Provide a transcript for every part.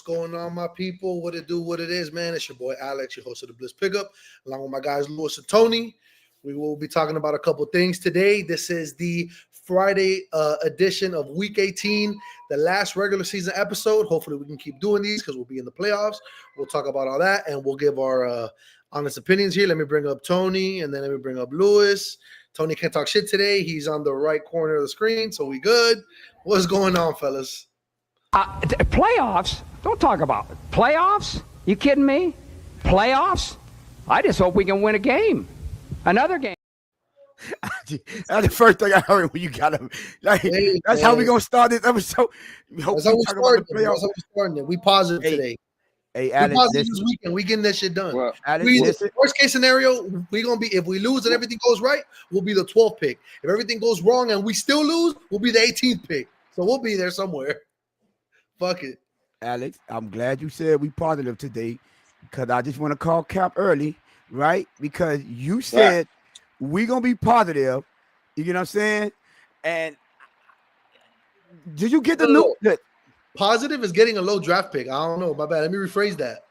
going on, my people? What it do, what it is, man? It's your boy Alex, your host of the Bliss Pickup, along with my guys Lewis and Tony. We will be talking about a couple things today. This is the Friday edition of Week 18, the last regular season episode. Hopefully, we can keep doing these because we'll be in the playoffs. We'll talk about all that, and we'll give our honest opinions here. Let me bring up Tony, and then let me bring up Lewis. Tony can't talk shit today. He's on the right corner of the screen, so we good. What's going on, fellas? Playoffs? Don't talk about it. Playoffs? You kidding me? Playoffs? I just hope we can win a game. Another game. That's the first thing I heard when you got him. Like, Hey, that's how we gonna start this episode. That's how we starting it. We positive today. Hey, We Alex, positive this weekend. We getting this shit done. Well, Alex, Worst case scenario, we gonna be if we lose and everything goes right, we'll be the 12th pick. If everything goes wrong and we still lose, we'll be the 18th pick. So we'll be there somewhere. Fuck it. Alex, I'm glad you said we positive today because I just want to call Cap early, right? Because you said we gonna be positive. You get what I'm saying? And did you get the new? Positive is getting a low draft pick. I don't know. My bad. Let me rephrase that.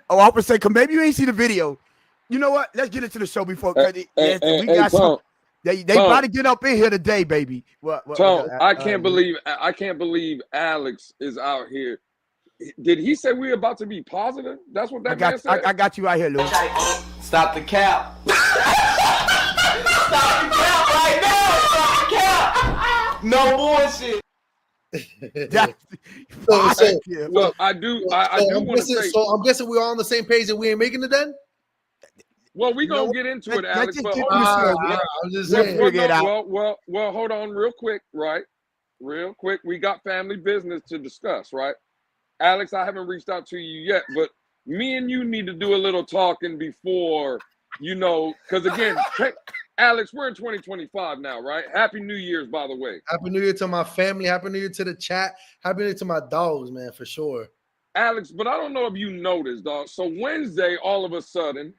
Oh, I was say, cause maybe you ain't see the video. You know what? Let's get into the show before we got some. They about to get up in here today, baby. Tom, I can't believe Alex is out here. Did he say we're about to be positive? That's what that man said. I got you right here, Lou. Stop the cap. Stop the cap right now. Stop the cap. No bullshit. So I do want to say. So I'm guessing we're all on the same page and we ain't making it then. Well, we're gonna get into it, Alex. But I'm just saying. Well, hold on, real quick, right? Real quick, we got family business to discuss, right? Alex, I haven't reached out to you yet, but me and you need to do a little talking before, because again, Alex, we're in 2025 now, right? Happy New Year's, by the way. Happy New Year to my family. Happy New Year to the chat. Happy New Year to my dogs, man, for sure. Alex, but I don't know if you noticed, dog. So Wednesday, all of a sudden,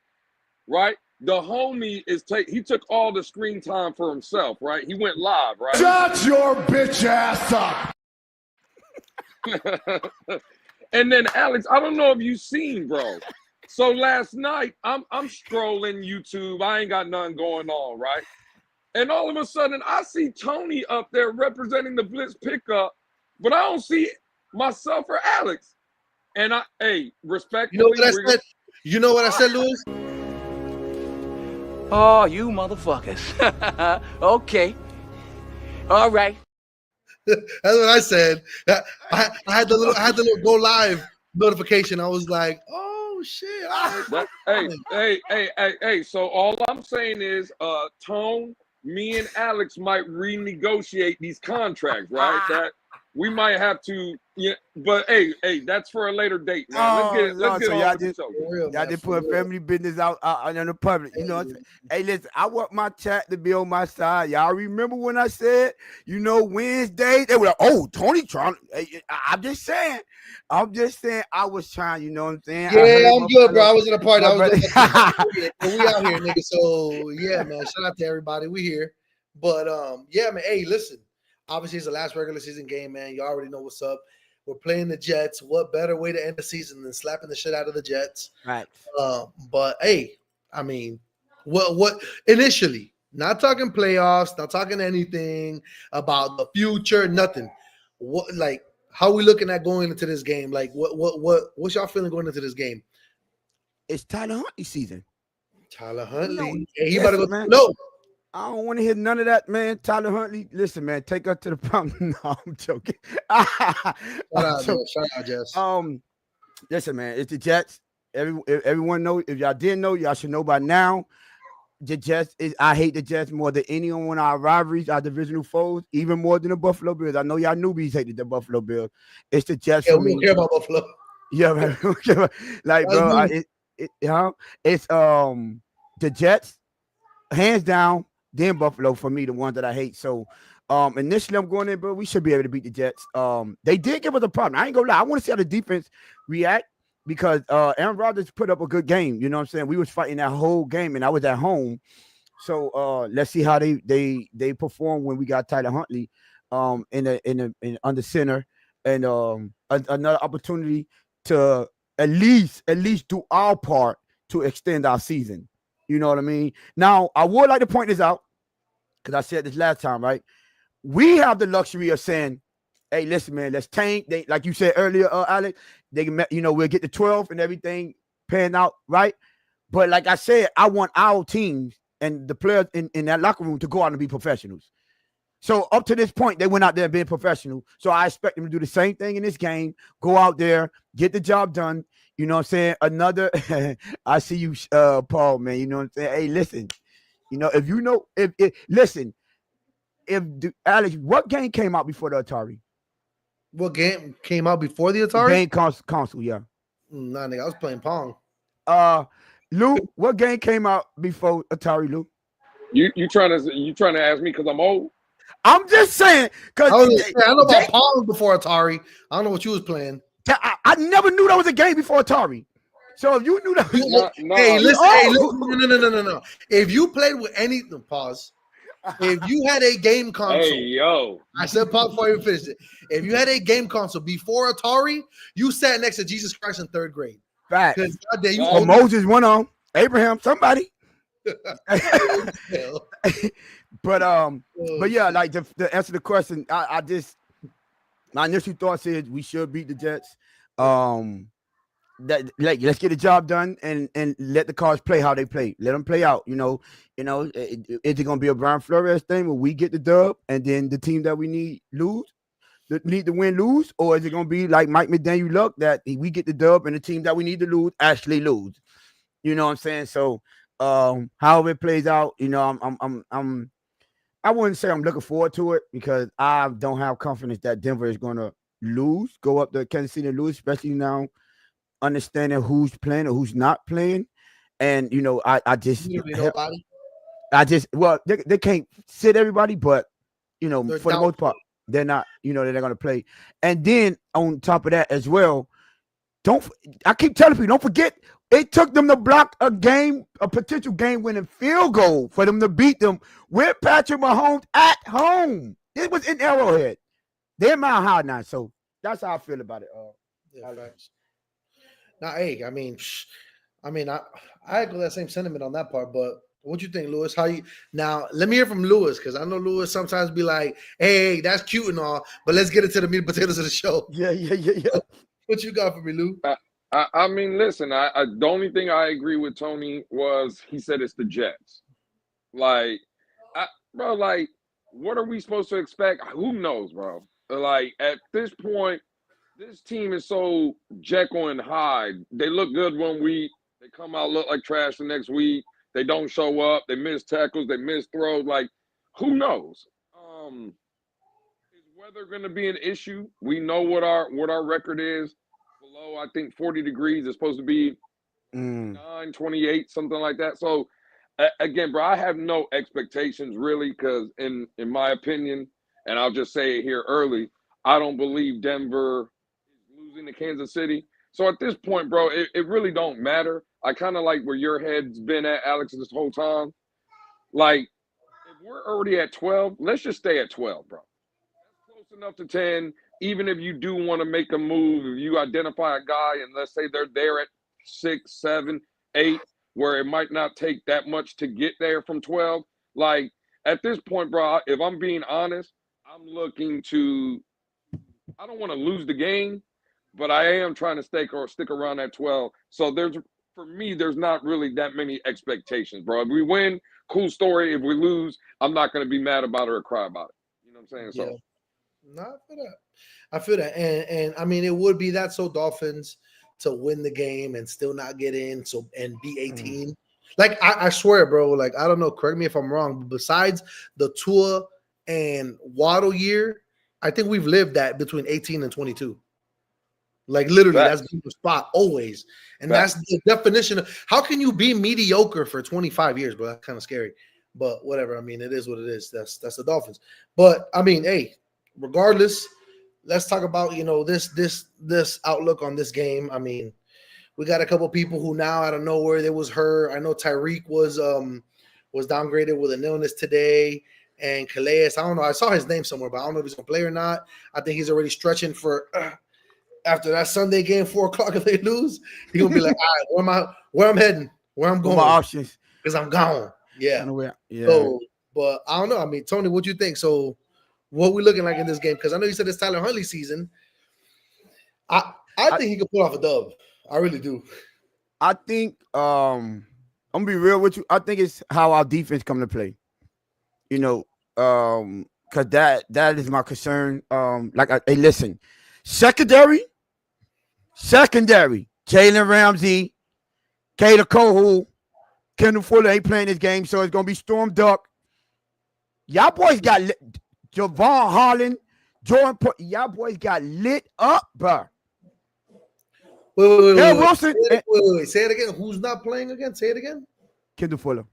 right? The homie he took all the screen time for himself, right? He went live, right? Shut your bitch ass up. And then Alex, I don't know if you seen, bro. So last night, I'm scrolling YouTube. I ain't got nothing going on, right? And all of a sudden, I see Tony up there representing the Blitz Pickup, but I don't see myself or Alex. And respectfully, You know what I said, Louis? Oh, you motherfuckers. Okay. All right. That's what I said. I had the little go live notification. I was like, oh shit. Hey. So all I'm saying is, Tone, me and Alex might renegotiate these contracts, right? That we might have to. Yeah, but hey, that's for a later date, man. Let's get on with the show. Y'all just put family business out in the public. Hey, listen, I want my chat to be on my side. Y'all remember when I said, Wednesday, they were like, oh, Tony trying. I'm just saying, I was trying, you know what I'm saying? Yeah, I'm good, bro. I was in a party. We out here, nigga. So yeah, man. Shout out to everybody. We here. But yeah, man. Hey, listen. Obviously, it's the last regular season game, man. You already know what's up. We're playing the Jets. What better way to end the season than slapping the shit out of the Jets? Right. But hey, I mean, what initially? Not talking playoffs. Not talking anything about the future. Nothing. How are we looking at going into this game? Like, what's y'all feeling going into this game? It's Tyler Huntley season. Tyler Huntley. He better go. No. I don't want to hear none of that, man. Tyler Huntley, listen, man, take us to the problem. No, I'm joking. Shout out, Jess. Listen, man, it's the Jets. Everyone know. If y'all didn't know, y'all should know by now. The Jets I hate the Jets more than anyone. Our rivalries, our divisional foes, even more than the Buffalo Bills. I know y'all newbies hated the Buffalo Bills. It's the Jets. Yeah, we don't care about Buffalo. Yeah, man. Like, bro, it's the Jets, hands down. Then Buffalo for me, the ones that I hate. So initially I'm going in, bro. We should be able to beat the Jets. They did give us a problem. I ain't gonna lie. I want to see how the defense react because Aaron Rodgers put up a good game. You know what I'm saying? We was fighting that whole game and I was at home. So let's see how they perform when we got Tyler Huntley in under center and another opportunity to at least do our part to extend our season. You know what I mean? Now, I would like to point this out because I said this last time, right? We have the luxury of saying, hey, listen, man, let's tank. They, like you said earlier, Alex, they can, we'll get to 12 and everything pan out, right? But like I said, I want our teams and the players in that locker room to go out and be professionals. So up to this point, they went out there being professional. So I expect them to do the same thing in this game. Go out there, get the job done. You know what I'm saying? Another, I see you, Paul, man. You know what I'm saying? Hey, listen, Alex, what game came out before the Atari? What game came out before the Atari? Game console, yeah. Nah, nigga, I was playing Pong. Lou, what game came out before Atari, Lou? You trying to ask me because I'm old? I'm just saying because I know about Pong before Atari. I don't know what you was playing. I never knew that was a game before Atari. So if you knew that, hey, listen, no. If you played with any pause, if you had a game console, hey yo, I said pause before I even finished it. If you had a game console before Atari, you sat next to Jesus Christ in 3rd grade. Fact. You Moses went on Abraham, somebody. But yeah, like to answer the question, I just my initial thoughts is we should beat the Jets. That let's get the job done and let the Cards play how they play. Let them play out. Is it gonna be a Brian Flores thing where we get the dub and then the team that we need to win lose, or is it gonna be like Mike McDaniel luck that we get the dub and the team that we need to lose actually lose? You know what I'm saying? So however it plays out, I wouldn't say I'm looking forward to it because I don't have confidence that Denver is gonna go up to Kansas City and lose, especially now understanding who's playing or who's not playing. And they can't sit everybody, but for the most part, they're not, they're going to play. And then on top of that as well, I keep telling people, don't forget, it took them to block a potential game-winning field goal for them to beat them with Patrick Mahomes at home. It was in Arrowhead. They're Mile High now, so that's how I feel about it. Now, hey, I echo that same sentiment on that part, but what you think, Lewis? Now? Let me hear from Lewis because I know Lewis sometimes be like, "Hey, that's cute and all, but let's get into the meat and potatoes of the show." Yeah. What you got for me, Lou? I mean, listen. The only thing I agree with Tony was he said it's the Jets. Like, bro, like, what are we supposed to expect? Who knows, bro? Like, at this point, this team is so Jekyll and Hyde. They look good one week. They come out look like trash the next week. They don't show up. They miss tackles. They miss throws. Like, who knows? Is weather going to be an issue? We know what our record is. Below, I think 40 degrees is supposed to be 9, 28, something like that. So, again, bro, I have no expectations really because, in my opinion, and I'll just say it here early, I don't believe Denver is losing to Kansas City. So at this point, bro, it really don't matter. I kind of like where your head's been at, Alex, this whole time. Like, if we're already at 12, let's just stay at 12, bro. That's close enough to 10. Even if you do want to make a move, if you identify a guy and let's say they're there at 6, 7, 8, where it might not take that much to get there from 12. Like, at this point, bro, if I'm being honest, I'm looking to – I don't want to lose the game, but I am trying to stick around at 12. So for me, there's not really that many expectations, bro. If we win, cool story. If we lose, I'm not going to be mad about it or cry about it. You know what I'm saying? Yeah. So, No, I feel that. And I mean, it would be that so Dolphins to win the game and still not get in and be 18. Like, I swear, bro, like, I don't know, correct me if I'm wrong, but besides the Tua and Waddle year, I think we've lived that between 18 and 22. Like, literally, that's been the spot always. And that's the definition of how can you be mediocre for 25 years, bro? That's kind of scary. But whatever. I mean, it is what it is. That's the Dolphins. But I mean, hey, regardless, let's talk about, this outlook on this game. I mean, we got a couple people who now out of nowhere there was hurt. I know Tyreek was downgraded with an illness today, and Calais. I don't know. I saw his name somewhere, but I don't know if he's gonna play or not. I think he's already stretching for after that Sunday game, 4:00, if they lose, he's gonna be like, all right, where I'm heading, where I'm going, my options. Because I'm gone. Yeah. Yeah. So, but I don't know. I mean, Tony, what do you think? So, what we looking like in this game? Because I know you said it's Tyler Huntley season. I think he could pull off a dub. I really do. I think I'm gonna be real with you. I think it's how our defense come to play. You know, because that is my concern. Hey, listen, secondary, Jalen Ramsey, Kader Kohou, Kendall Fuller ain't playing this game, so it's gonna be Storm Duck. Y'all boys got Javon Holland, Jordan. Y'all boys got lit up, bro. Wait. Wilson. Wait. Say it again. Who's not playing again? Say it again. Kendall Fuller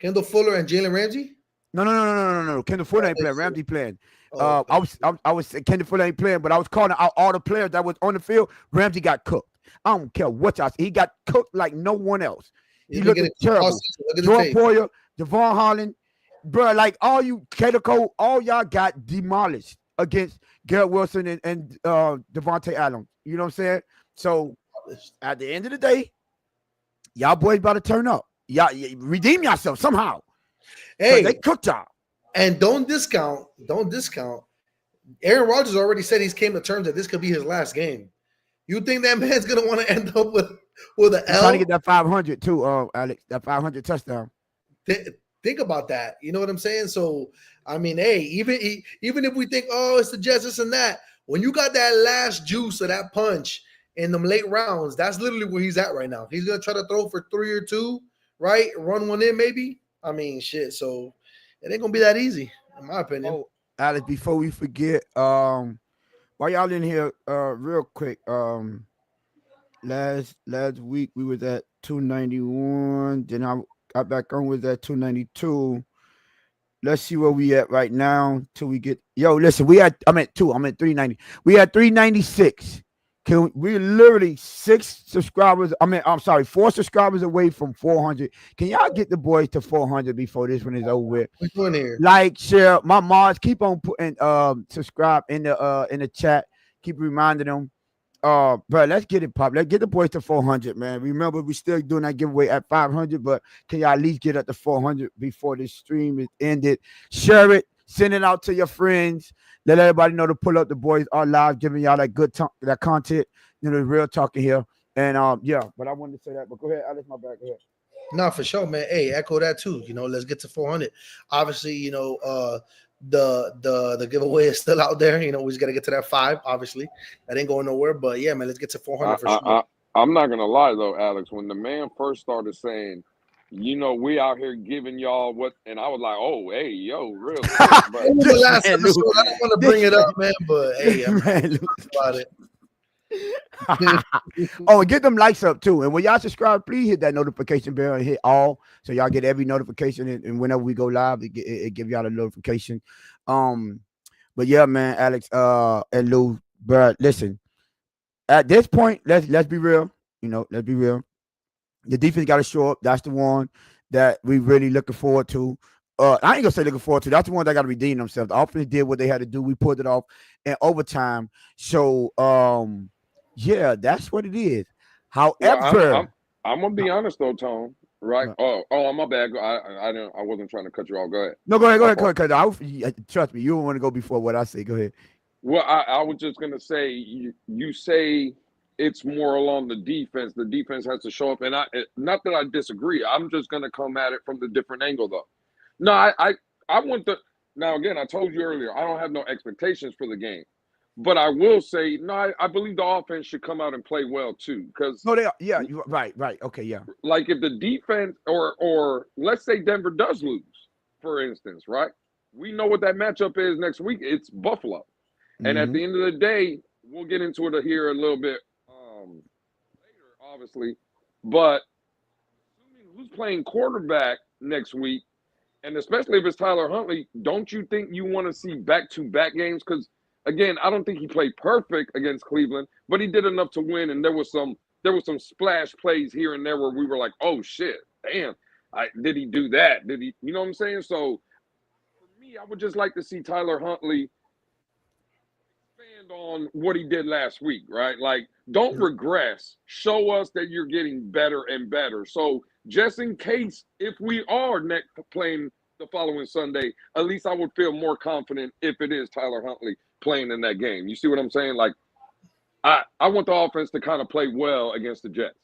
and Jalen Ramsey. No. Kendall Fuller ain't playing. Ramsey playing. Oh, I was Kendall Fuller ain't playing, but I was calling out all the players that was on the field. Ramsey got cooked. I don't care what y'all say. He got cooked like no one else. He looked terrible. Jordan Poyer, Javon Holland, bro, like all you Kader Cole, all y'all got demolished against Garrett Wilson and Devontae Adams. You know what I'm saying? So at the end of the day, y'all boys about to turn up. Y'all redeem yourself somehow. Hey, they cooked y'all. And don't discount. Aaron Rodgers already said he's came to terms that this could be his last game. You think that man's gonna want to end up with an L? Trying to get that 500 too, Alex. That 500 touchdown. Think about that. You know what I'm saying? So I mean, hey, even if we think, oh, it's the Jets, this and that, when you got that last juice or that punch in them late rounds, that's literally where he's at right now. He's gonna try to throw for 3 or 2, right? Run one in, maybe. I mean, shit. So it ain't gonna be that easy, in my opinion. Oh, Alex, before we forget, while y'all in here, real quick, last week we was at 291. Then I got back on with that 292. Let's see where we at right now till we get. Yo, listen, I'm at 390. We at 396. We're literally 4 subscribers away from 400. Can y'all get the boys to 400 before this one is over with? What's doing here? Like, share, my mods, keep on putting subscribe in the chat. Keep reminding them. Bro, let's get it pop. Let's get the boys to 400, man. Remember, we still doing that giveaway at 500, but can y'all at least get up to 400 before this stream is ended? Share it, send it out to your friends. Let everybody know to pull up. The boys are live, giving y'all that good that content. You know, real talking here. And yeah, but I wanted to say that. But go ahead, Alex, my back. Go ahead. No, for sure, man. Hey, echo that too. You know, let's get to 400. Obviously, you know, the giveaway is still out there. You know, we just got to get to that 5. Obviously, that ain't going nowhere. But yeah, man, let's get to 400 for sure. I'm not gonna lie though, Alex. When the man first started saying, you know, we out here giving y'all what, and I was like, oh, hey, yo, real quick. But the last episode, I don't want to bring it up, man. But hey, I'm about it. Oh, and get them likes up too. And when y'all subscribe, please hit that notification bell and hit all, so y'all get every notification. And whenever we go live, it give y'all a notification. But yeah, man, Alex, and Lou, bro, listen. At this point, let's be real. You know, let's be real. The defense got to show up. That's the one that we really looking forward to. I ain't gonna say looking forward to. That's the one that got to redeem themselves. The offense did what they had to do. We pulled it off in overtime. So, yeah, that's what it is. However, I'm gonna be honest though, Tone. Right? Oh, my bad. I wasn't trying to cut you off. Go ahead. No, go ahead. Cause trust me, you don't want to go before what I say. Go ahead. Well, I was just gonna say, you say it's more along the defense. The defense has to show up, and not that I disagree. I'm just gonna come at it from the different angle, though. No, I want the. Now again, I told you earlier, I don't have no expectations for the game, but I will say, no, I believe the offense should come out and play well too. Because no, they are. Yeah, you're right. Okay, yeah. Like if the defense, or let's say Denver does lose, for instance, right? We know what that matchup is next week. It's Buffalo. And at the end of the day, we'll get into it here a little bit later, obviously. But assuming who's playing quarterback next week, and especially if it's Tyler Huntley, don't you think you want to see back-to-back games? Because, again, I don't think he played perfect against Cleveland, but he did enough to win, and there was some splash plays here and there where we were like, oh, shit, damn, did he do that? Did he – you know what I'm saying? So, for me, I would just like to see Tyler Huntley – expand on what he did last week, right? Like, don't regress. Show us that you're getting better and better. So just in case, if we are playing the following Sunday, at least I would feel more confident if it is Tyler Huntley playing in that game. You see what I'm saying? Like, I want the offense to kind of play well against the Jets.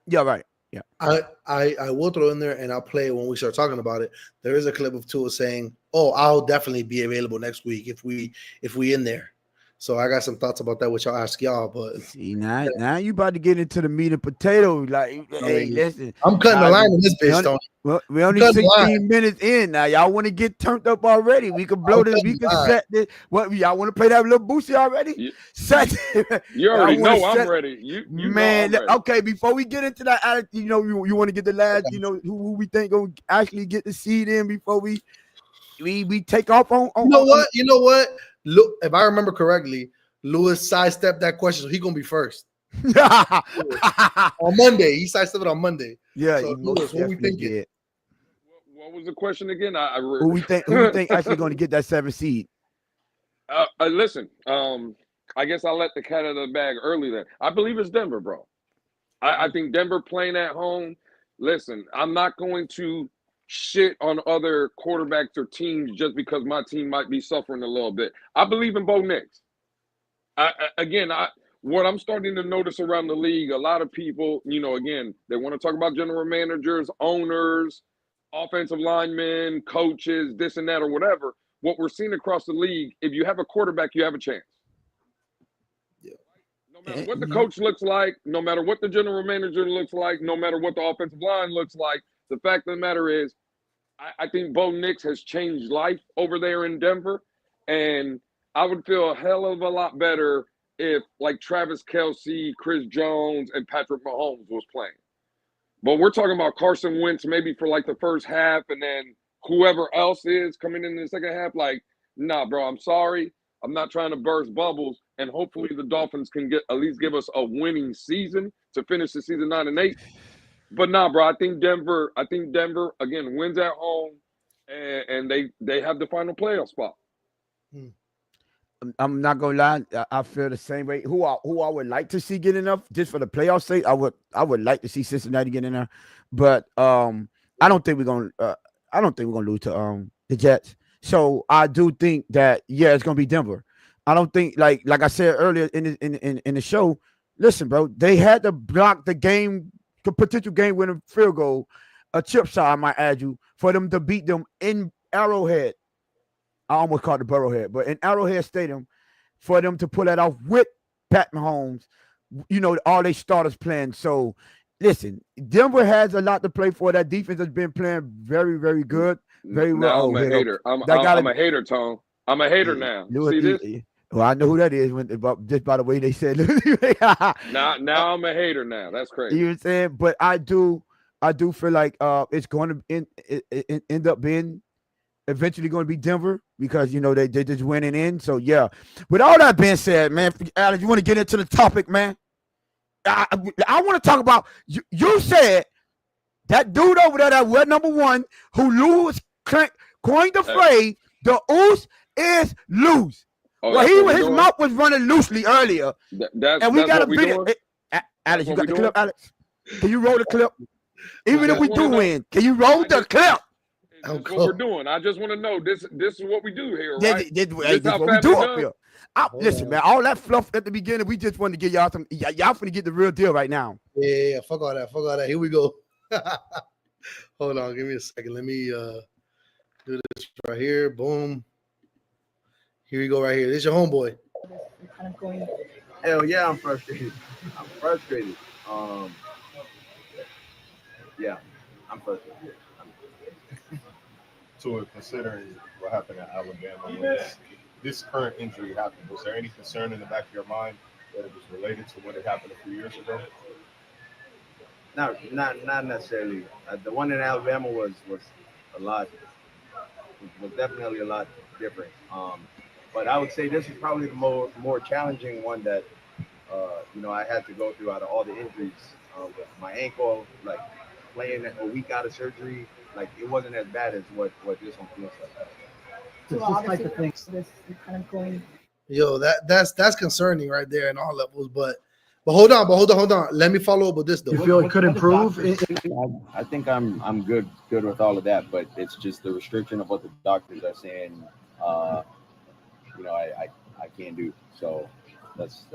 Yeah, right. Yeah. I will throw in there, and I'll play it when we start talking about it. There is a clip of Tua saying, "Oh, I'll definitely be available next week if we in there." So I got some thoughts about that, which I'll ask y'all. But see, now you about to get into the meat and potatoes. Like, hey, listen, I'm cutting the line in this bitch, Tony. We only 16 minutes in now. Y'all want to get turned up already? We can blow this. We can set this. What y'all want to play that little Boosie already? Set. You already know I'm ready. You man. know I'm ready. Okay, before we get into that, you know, you want to get the last. You know who we think gonna actually get the seed in before we take off on. You know what? Look, if I remember correctly, Lewis sidestepped that question, so he's gonna be first on Monday. He sidestepped it on Monday. Yeah, so Lewis, what we thinking? What was the question again? Who we think actually going to get that 7th seed? Listen, I guess I'll let the cat out of the bag early. Then I believe it's Denver, bro. I think Denver playing at home. Listen, I'm not going to shit on other quarterbacks or teams just because my team might be suffering a little bit. I believe in Bo Nix. What I'm starting to notice around the league, a lot of people, you know, again, they want to talk about general managers, owners, offensive linemen, coaches, this and that or whatever. What we're seeing across the league, if you have a quarterback, you have a chance. Yeah. No matter what the coach looks like, no matter what the general manager looks like, no matter what the offensive line looks like, the fact of the matter is, I think Bo Nix has changed life over there in Denver, and I would feel a hell of a lot better if, like, Travis Kelce, Chris Jones, and Patrick Mahomes was playing. But we're talking about Carson Wentz maybe for, like, the first half, and then whoever else is coming in the second half. Like, nah, bro, I'm sorry. I'm not trying to burst bubbles, and hopefully the Dolphins can at least give us a winning season to finish the season 9-8. But nah, bro, I think Denver again wins at home, and they have the final playoff spot. I'm not gonna lie, I feel the same way. Who I would like to see get enough just for the playoff sake. I would like to see Cincinnati get in there, but I don't think we're gonna lose to the Jets. So I do think that it's gonna be Denver. I don't think like I said earlier in the show. Listen, bro, they had to block the potential game-winning field goal, a chip shot, I might add you, for them to beat them in Arrowhead. I almost called it Burrowhead, but in Arrowhead Stadium, for them to pull that off with Pat Mahomes, you know, all they starters playing. So, listen, Denver has a lot to play for. That defense has been playing very, very good, very well. I'm a hater. I'm a hater, Tone. I'm a hater now. See this? Well, I know who that is just by the way they said. now I'm a hater now. That's crazy. You know what I'm saying? But I do feel like it's going to end up being eventually going to be Denver because, you know, they just winning in. So, yeah. With all that being said, man, Alex, you want to get into the topic, man? I want to talk about, you said that dude over there that was number one who coined the phrase, the ooze is loose. Oh, well, his mouth was running loosely earlier. And we got a video. Alex, you got the clip, Alex? Can you roll the clip? Even if we do win, can you roll the clip? That's what we're doing. I just want to know this is what we do here, right? This is what we do up here. Listen, man, all that fluff at the beginning, we just wanted to get y'all some. Y'all finna get the real deal right now. Yeah, fuck all that. Here we go. Hold on, give me a second. Let me do this right here. Boom. Here you go, right here. This is your homeboy. Hell yeah, I'm frustrated. Yeah, I'm frustrated. So, considering what happened at Alabama, when this current injury happened, was there any concern in the back of your mind that it was related to when it happened a few years ago? Not necessarily. The one in Alabama was definitely a lot different. But I would say this is probably the more challenging one that I had to go through out of all the injuries. With my ankle, like playing a week out of surgery, like it wasn't as bad as what this one feels like. So obviously, this is kind of going Yo, that's concerning right there in all levels. But hold on. Let me follow up with this though. You feel it could improve? I think I'm good with all of that, but it's just the restriction of what the doctors are saying. I can't do. So that's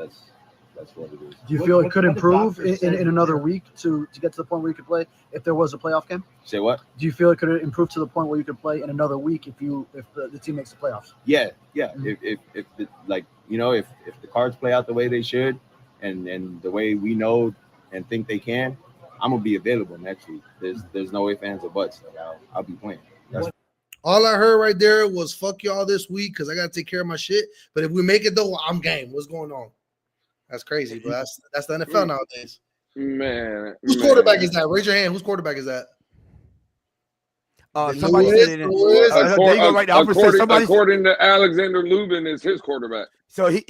what it is. Do you feel it could improve in another week to get to the point where you could play if there was a playoff game? Say what? Do you feel it could improve to the point where you could play in another week if the team makes the playoffs? Yeah. Mhm. If the cards play out the way they should, and the way we know and think they can, I'm gonna be available next week. There's no ifs, ands, or buts. Like, I'll be playing. All I heard right there was fuck y'all this week because I gotta take care of my shit. But if we make it though, I'm game. What's going on? That's crazy, but that's the NFL nowadays. Man, Whose quarterback is that? Raise your hand. Whose quarterback is that? Somebody said it. There you go right now. According to Alexander Lubin, is his quarterback. So he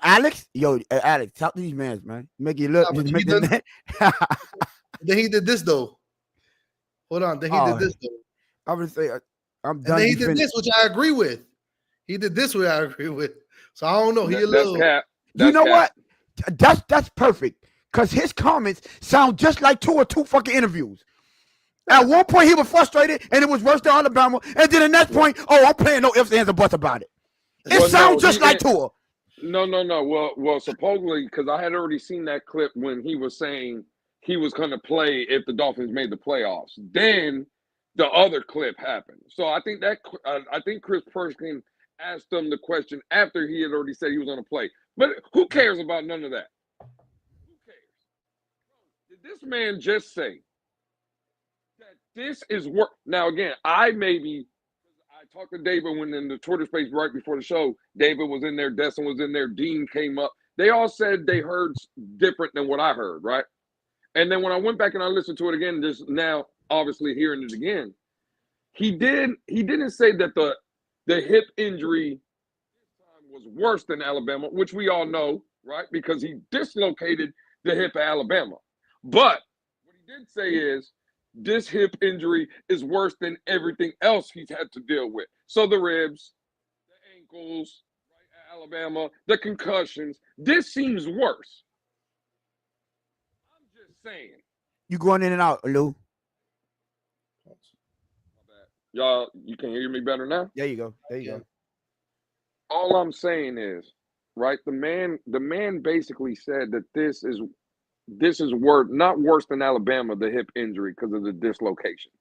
Alex, Alex, talk to these man. Make you look. Nah, then he did this though. Hold on. Then he did this though. I would say I'm And done. then he did this, which I agree with. He did this, which I agree with. So I don't know. He a little. Cap. You know what? That's perfect because his comments sound just like two fucking interviews. At one point he was frustrated and it was worse than Alabama, and then the next point, I'm playing no ifs, ands, or buts about it. It sounds just like Tua. No. Well, supposedly because I had already seen that clip when he was saying he was going to play if the Dolphins made the playoffs. Then the other clip happened. So I think Chris Perskin asked him the question after he had already said he was going to play. But who cares about none of that? Who cares? Did this man just say that this is work? Now, again, I talked to David when in the Twitter space right before the show. David was in there. Destin was in there. Dean came up. They all said they heard different than what I heard, right? And then when I went back and I listened to it again, just now, obviously hearing it again, he didn't say that the hip injury was worse than Alabama, which we all know, right? Because he dislocated the hip at Alabama. But what he did say is this hip injury is worse than everything else he's had to deal with. So the ribs, the ankles, right, at Alabama, the concussions, this seems worse. I'm just saying. You going in and out, Lou? Y'all, you can hear me better now? There you go. All I'm saying is, right, the man basically said that this is not worse than Alabama, the hip injury, because of the dislocation.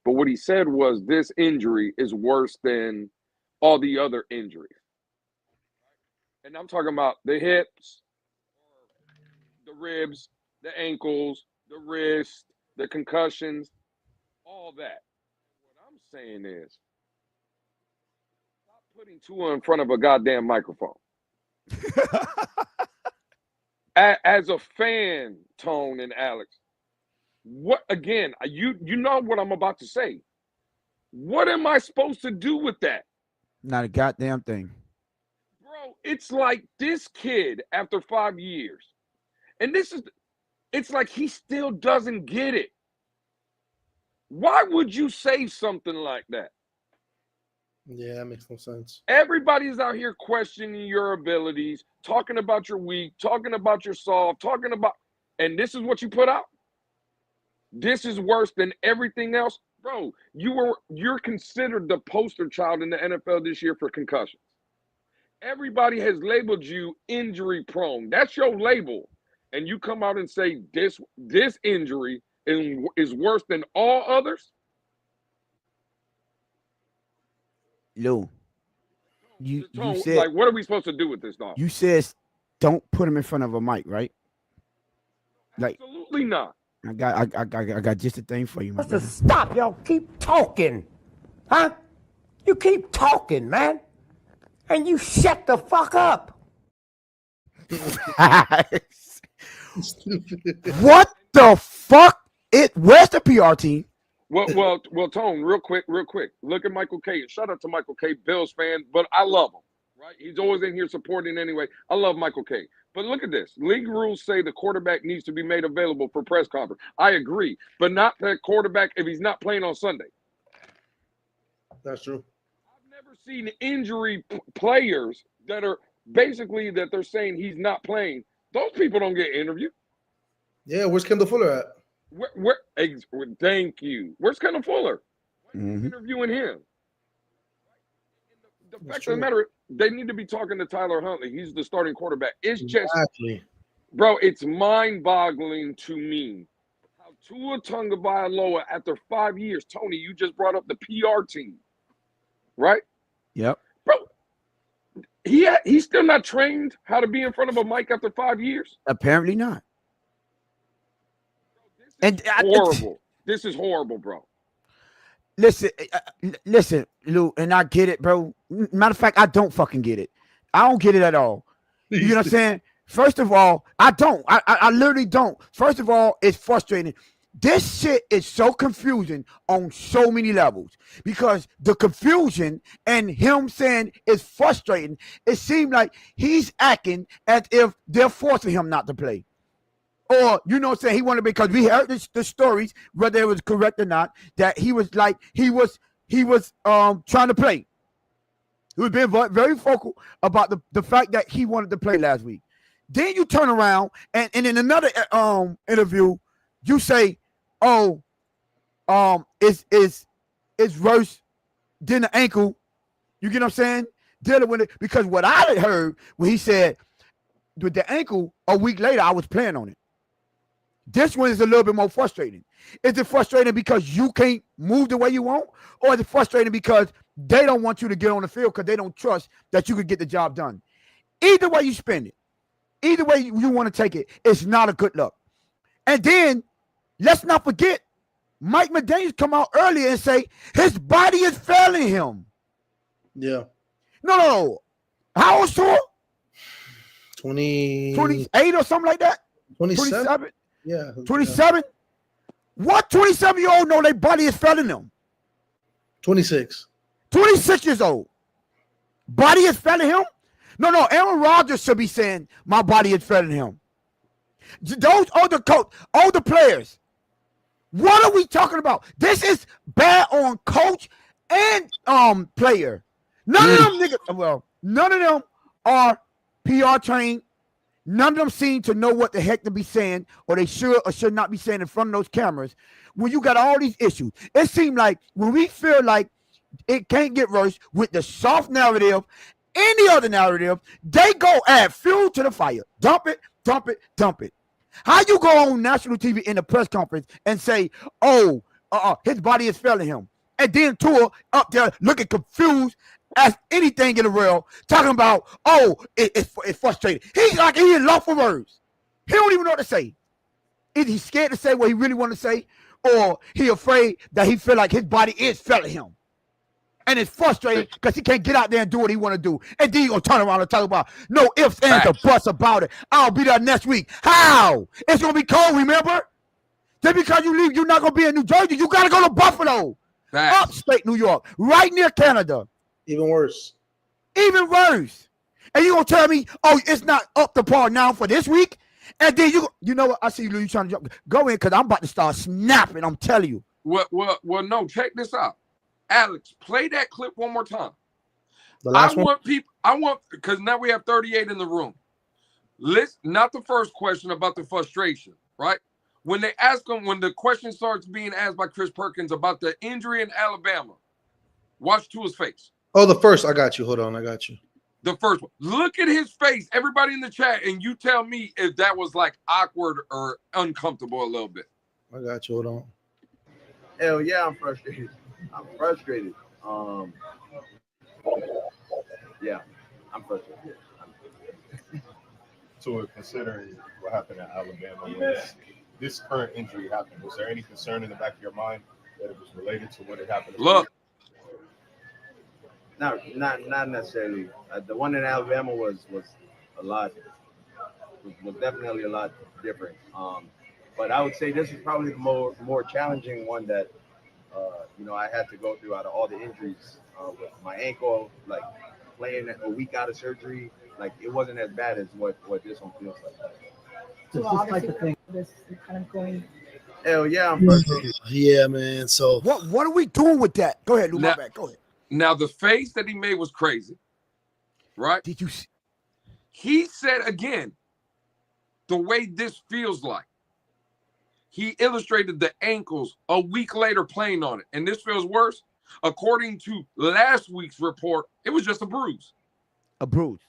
But what he said was this injury is worse than all the other injuries. And I'm talking about the hips, the ribs, the ankles, the wrist, the concussions, all that. What I'm saying is, stop putting Tua in front of a goddamn microphone. As a fan, Tone and Alex, what again? You know what I'm about to say. What am I supposed to do with that? Not a goddamn thing. Bro, it's like this kid after 5 years. And it's like he still doesn't get it. Why would you say something like that? Yeah, that makes no sense. Everybody's out here questioning your abilities, talking about your weak, talking about your soft, and this is what you put out? This is worse than everything else? Bro, you're considered the poster child in the NFL this year for concussions. Everybody has labeled you injury prone. That's your label. And you come out and say this injury is worse than all others? Lou, you said, like, what are we supposed to do with this, dog? You said don't put him in front of a mic, right? Like, absolutely not. I got just a thing for you, my brother. Stop, y'all. Keep talking. Huh? You keep talking, man. And you shut the fuck up. What the fuck? Where's the PR team? Well, Tone, real quick. Look at Michael K. Shout out to Michael K, Bills fan, but I love him, right? He's always in here supporting anyway. I love Michael K. But look at this. League rules say the quarterback needs to be made available for press conference. I agree, but not that quarterback if he's not playing on Sunday. That's true. I've never seen injury players that are basically that they're saying he's not playing, those people don't get interviewed. Yeah, where's Kendall Fuller at? Thank you. Where's Kendall Fuller? Mhm. Interviewing him. The fact of the matter, they need to be talking to Tyler Huntley. He's the starting quarterback. It's just, Exactly. bro, it's mind-boggling to me how Tua Tagovailoa, after 5 years, Tony, you just brought up the PR team, right? Yep. Bro, he's still not trained how to be in front of a mic after 5 years? Apparently not. And horrible. This is horrible, bro. Listen, Lou, and I get it, bro. Matter of fact, I don't fucking get it. I don't get it at all. You know what I'm saying? First of all, I don't. I literally don't. First of all, it's frustrating. This shit is so confusing on so many levels because the confusion and him saying it's frustrating. It seems like he's acting as if they're forcing him not to play. Or, you know what I'm saying, he wanted, because we heard the stories, whether it was correct or not, that he was trying to play. He was being very vocal about the fact that he wanted to play last week. Then you turn around and in another interview, you say, it's worse than the ankle. You get what I'm saying? Dealing with it. Because what I had heard when he said with the ankle, a week later, I was playing on it. This one is a little bit more frustrating. Is it frustrating because you can't move the way you want? Or is it frustrating because they don't want you to get on the field because they don't trust that you could get the job done? Either way you spend it, either way you want to take it, it's not a good look. And then, let's not forget, Mike McDaniels come out earlier and say his body is failing him. Yeah. No. How old is Tua? 28 or something like that? 27? Yeah. 27? What 27-year-old know their body is failing them? 26. 26 years old. Body is failing him? No. Aaron Rodgers should be saying my body is failing him. Those older players. What are we talking about? This is bad on coach and player. None of them niggas. Well, none of them are PR trained. None of them seem to know what the heck to be saying, or they should or should not be saying in front of those cameras. When you got all these issues, it seems like when we feel like it can't get worse with the soft narrative, any other narrative, they go add fuel to the fire. Dump it. How you go on national TV in the press conference and say, his body is failing him, and then Tua up there looking confused as anything in the world, talking about, it's frustrating. He's like he in love for words. He don't even know what to say. Is he scared to say what he really want to say, or he afraid that he feel like his body is failing him? And it's frustrating because he can't get out there and do what he want to do. And then you going to turn around and talk about no ifs, ands, or buts about it. I'll be there next week. How? It's going to be cold, remember? Just because you leave, you're not going to be in New Jersey. You got to go to Buffalo. Upstate New York, right near Canada. Even worse. And you going to tell me, it's not up to par now for this week? And then you know what? I see you trying to jump. Go in because I'm about to start snapping. I'm telling you. Well, no, check this out. Alex, play that clip one more time. I want because now we have 38 in the room. Listen, not the first question about the frustration, right? When they ask him, when the question starts being asked by Chris Perkins about the injury in Alabama, watch Tua's face. Oh, the first. I got you. Hold on. I got you. The first one. Look at his face, everybody in the chat, and you tell me if that was like awkward or uncomfortable a little bit. I got you. Hold on. Hell yeah, I'm frustrated. Yeah, I'm frustrated. So considering what happened at Alabama, when this current injury happened, was there any concern in the back of your mind that it was related to what had happened? Look. Not necessarily. The one in Alabama was definitely a lot different. But I would say this is probably the more challenging one that I had to go through out of all the injuries with my ankle, like playing a week out of surgery. Like it wasn't as bad as what this one feels like. So obviously, this kind of going. Hell yeah, I'm frustrated. Yeah, man. So what are we doing with that? Go ahead, Lou. Now, Go ahead. Now the face that he made was crazy, right? Did you see? He said again, the way this feels like. He illustrated the ankles a week later playing on it. And this feels worse. According to last week's report, it was just a bruise. A bruise.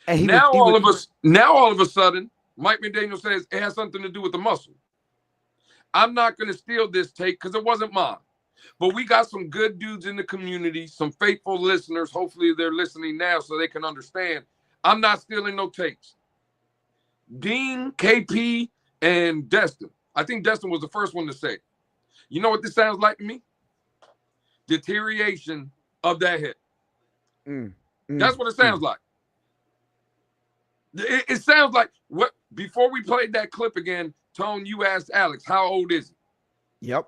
And now all of a sudden, Mike McDaniel says it has something to do with the muscle. I'm not going to steal this take because it wasn't mine. But we got some good dudes in the community, some faithful listeners. Hopefully they're listening now so they can understand. I'm not stealing no takes. Dean, KP, and Destin. I think Destin was the first one to say it. You know what this sounds like to me? Deterioration of that hip. That's what it sounds like. It sounds like what before we played that clip again, Tone, you asked Alex, how old is he? Yep.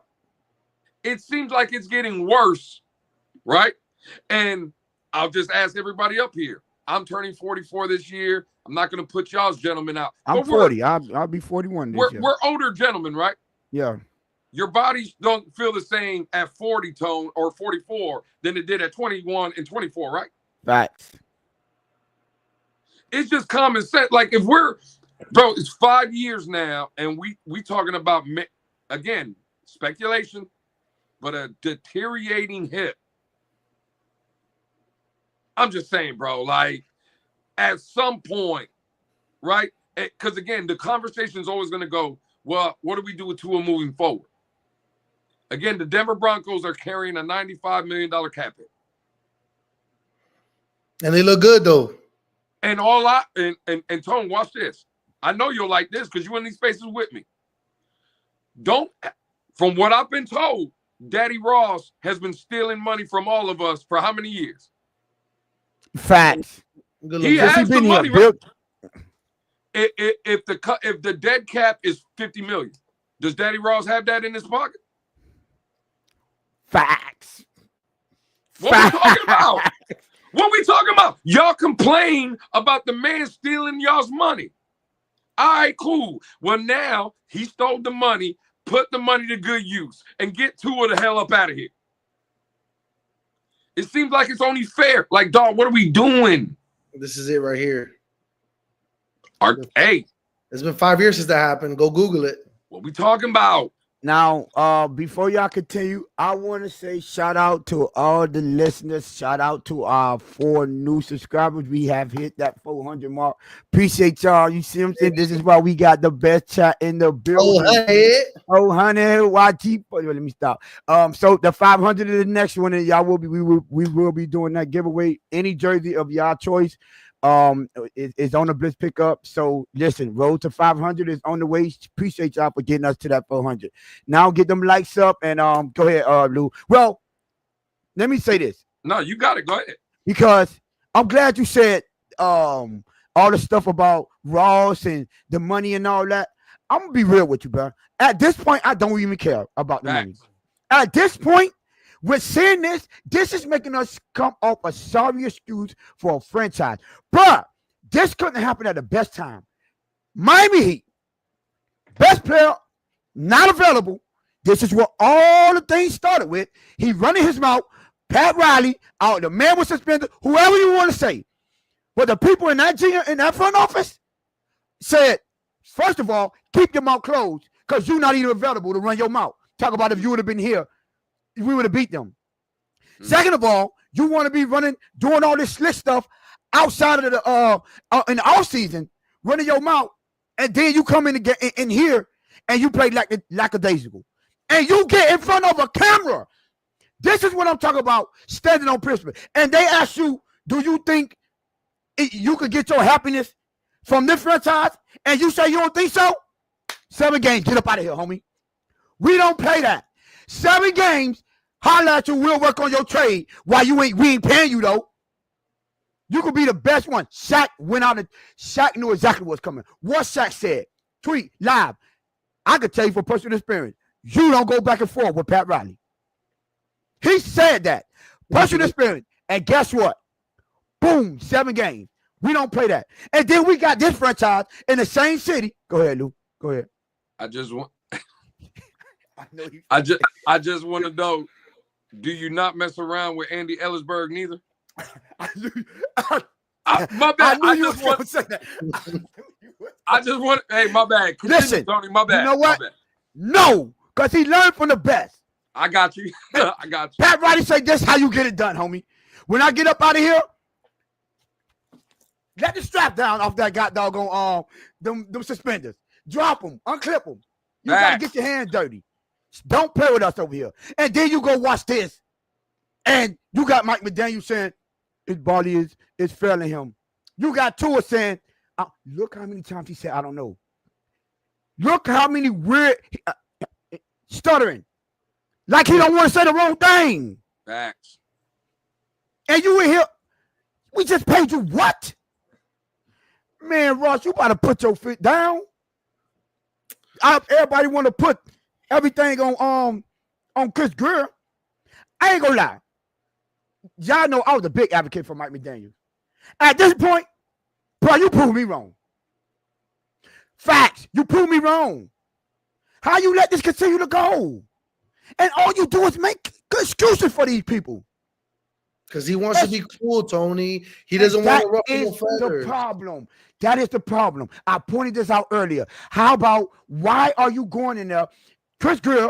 It seems like it's getting worse, right? And I'll just ask everybody up here. I'm turning 44 this year. I'm not going to put y'all's gentlemen out. I'm 40. I'll be 41 this year. We're older gentlemen, right? Yeah. Your bodies don't feel the same at 40, Tone, or 44 than it did at 21 and 24, right? Facts. It's just common sense. Like if we're, bro, it's 5 years now, and we talking about, again, speculation, but a deteriorating hip. I'm just saying, bro, like at some point, right? Because again, the conversation is always going to go, well, what do we do with Tua moving forward? Again, the Denver Broncos are carrying a $95 million cap hit. And they look good, though. And Tone, watch this. I know you'll like this because you're in these spaces with me. From what I've been told, Daddy Ross has been stealing money from all of us for how many years? Facts. He has the money, right? If the dead cap is $50 million, does Daddy Ross have that in his pocket? Facts. What we talking about? What we talking about? Y'all complain about the man stealing y'all's money. All right, cool. Well, now he stole the money, put the money to good use, and get Tua the hell up out of here. It seems like it's only fair. Like, dog, what are we doing? This is it right here. Hey. It's been 5 years since that happened. Go Google it. What we talking about? Now, before y'all continue, I want to say shout out to all the listeners. Shout out to our 4 new subscribers. We have hit that 400 mark. Appreciate y'all. You see what I'm saying? This is why we got the best chat in the building. Oh, honey, YG. Let me stop. So the 500 is the next one, and y'all will be we will be doing that giveaway. Any jersey of y'all choice. Is on the Blitz pickup. So listen, road to 500 is on the way. Appreciate y'all for getting us to that 400. Now get them likes up and go ahead, Lou. Well, let me say this. No, you got it. Go ahead. Because I'm glad you said all the stuff about Ross and the money and all that. I'm gonna be real with you, bro. At this point, I don't even care about the money. At this point, with saying this is making us come off a sorry excuse for a franchise. Bruh, this couldn't happen at the best time. Miami Heat, best player, not available. This is what all the things started with. He running his mouth. Pat Riley, the man was suspended, whoever you want to say. But the people in that front office said, first of all, keep your mouth closed because you're not even available to run your mouth. Talk about if you would have been here. We would have beat them. Second of all, you want to be doing all this slick stuff outside of the in the off season, running your mouth, and then you come in here and you play lackadaisical, and you get in front of a camera. This is what I'm talking about, standing on principle. And they ask you, do you think you could get your happiness from this franchise? And you say you don't think so? 7 games, get up out of here, homie. We don't play that. 7 games, holla at you, we'll work on your trade while we ain't paying you, though. You could be the best one. Shaq went out and Shaq knew exactly what's coming. What Shaq said, tweet, live. I could tell you from personal experience, you don't go back and forth with Pat Riley. He said that. Personal experience. And guess what? Boom, 7 games. We don't play that. And then we got this franchise in the same city. Go ahead, Lou. Go ahead. I just want to know, do you not mess around with Andy Ellisberg neither? My bad. I just want to say that. Hey, my bad. Continue, Listen, Tony, my bad. You know what? My bad. No, because he learned from the best. I got you. I got you. Pat Riley say this how you get it done, homie. When I get up out of here, let the strap down off that doggone them suspenders. Drop them, unclip them. You gotta get your hands dirty. Don't play with us over here. And then you go watch this. And you got Mike McDaniel saying his body is failing him. You got Tua saying, look how many times he said, I don't know. Look how many weird stuttering. Like he don't want to say the wrong thing. Facts. And you in here, we just paid you what? Man, Ross, you gotta put your feet down. Everybody want to put everything on Chris Greer. I ain't gonna lie. Y'all know I was a big advocate for Mike McDaniel. At this point, bro, you proved me wrong. Facts, you proved me wrong. How you let this continue to go? And all you do is make excuses for these people. Because he wants to be cool, Tony. He doesn't want to ruffle no feathers. That is the problem. That is the problem. I pointed this out earlier. How about why are you going in there? Chris Greer,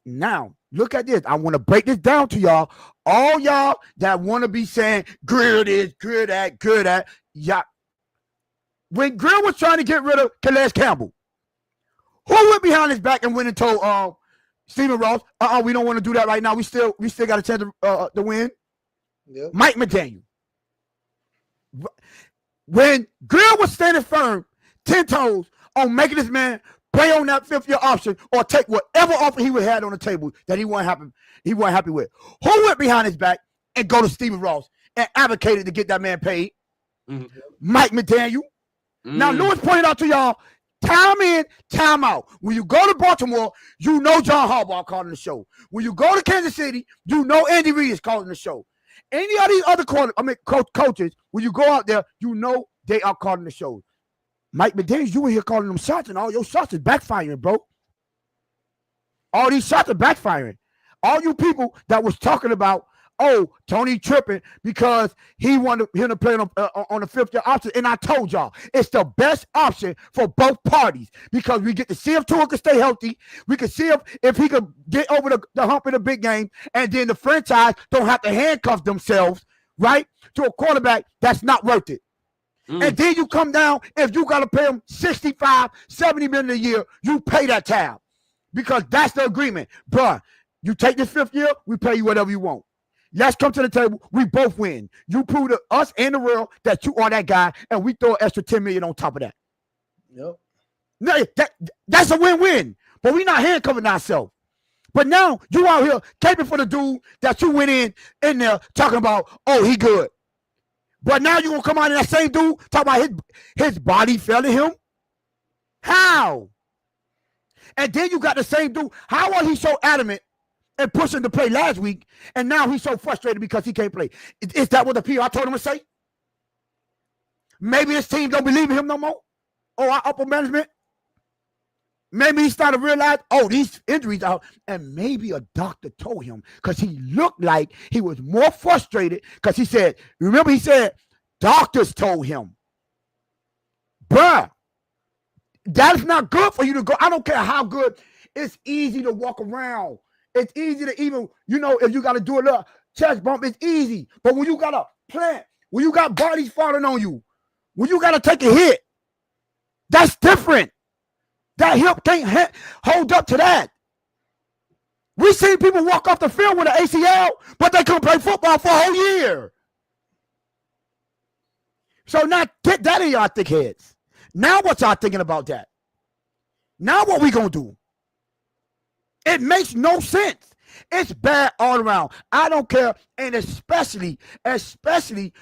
now look at this. I want to break this down to y'all. All y'all that want to be saying Greer this, Greer that, yeah. When Greer was trying to get rid of Calais Campbell, who went behind his back and went and told Stephen Ross, we don't want to do that right now. We still got a chance to win. Yep. Mike McDaniel. When Greer was standing firm, 10 toes on making this man play on that fifth-year option or take whatever offer he would have had on the table that he wasn't happy with. Who went behind his back and go to Stephen Ross and advocated to get that man paid? Mm-hmm. Mike McDaniel. Mm-hmm. Now, Lewis pointed out to y'all, time in, time out. When you go to Baltimore, you know John Harbaugh calling the show. When you go to Kansas City, you know Andy Reid is calling the show. Any of these other coaches, when you go out there, you know they are calling the shows. Mike McDaniel, you in here calling them shots, and all your shots is backfiring, bro. All these shots are backfiring. All you people that was talking about, Tony tripping because he wanted him to play on the fifth-year option, and I told y'all, it's the best option for both parties because we get to see if Tua can stay healthy. We can see if he could get over the hump in the big game, and then the franchise don't have to handcuff themselves, right, to a quarterback that's not worth it. And then you come down, if you got to pay him $65, $70 million a year, you pay that tab because that's the agreement. Bruh, you take the fifth year, we pay you whatever you want. Let's come to the table. We both win. You prove to us and the world that you are that guy, and we throw an extra $10 million on top of that. Yep. No, that's a win-win. But we're not handcuffing ourselves. But now you out here caping for the dude that you went in there talking about, he good. But now you're going to come out and that same dude talk about his body failing him? How? And then you got the same dude. How was he so adamant and pushing to play last week, and now he's so frustrated because he can't play? Is that what the PR told him to say? Maybe this team don't believe in him no more? Or our upper management? Maybe he's starting to realize, these injuries out, and maybe a doctor told him because he looked like he was more frustrated because he said, doctors told him. Bruh, that's not good for you to go. I don't care how good. It's easy to walk around. It's easy to even, if you got to do a little chest bump, it's easy. But when you got to plant, when you got bodies falling on you, when you got to take a hit, that's different. That hip can't hold up to that. We seen people walk off the field with an ACL, but they couldn't play football for a whole year. So now get that in y'all thick heads. Now what y'all thinking about that? Now what we gonna do? It makes no sense. It's bad all around. I don't care, and especially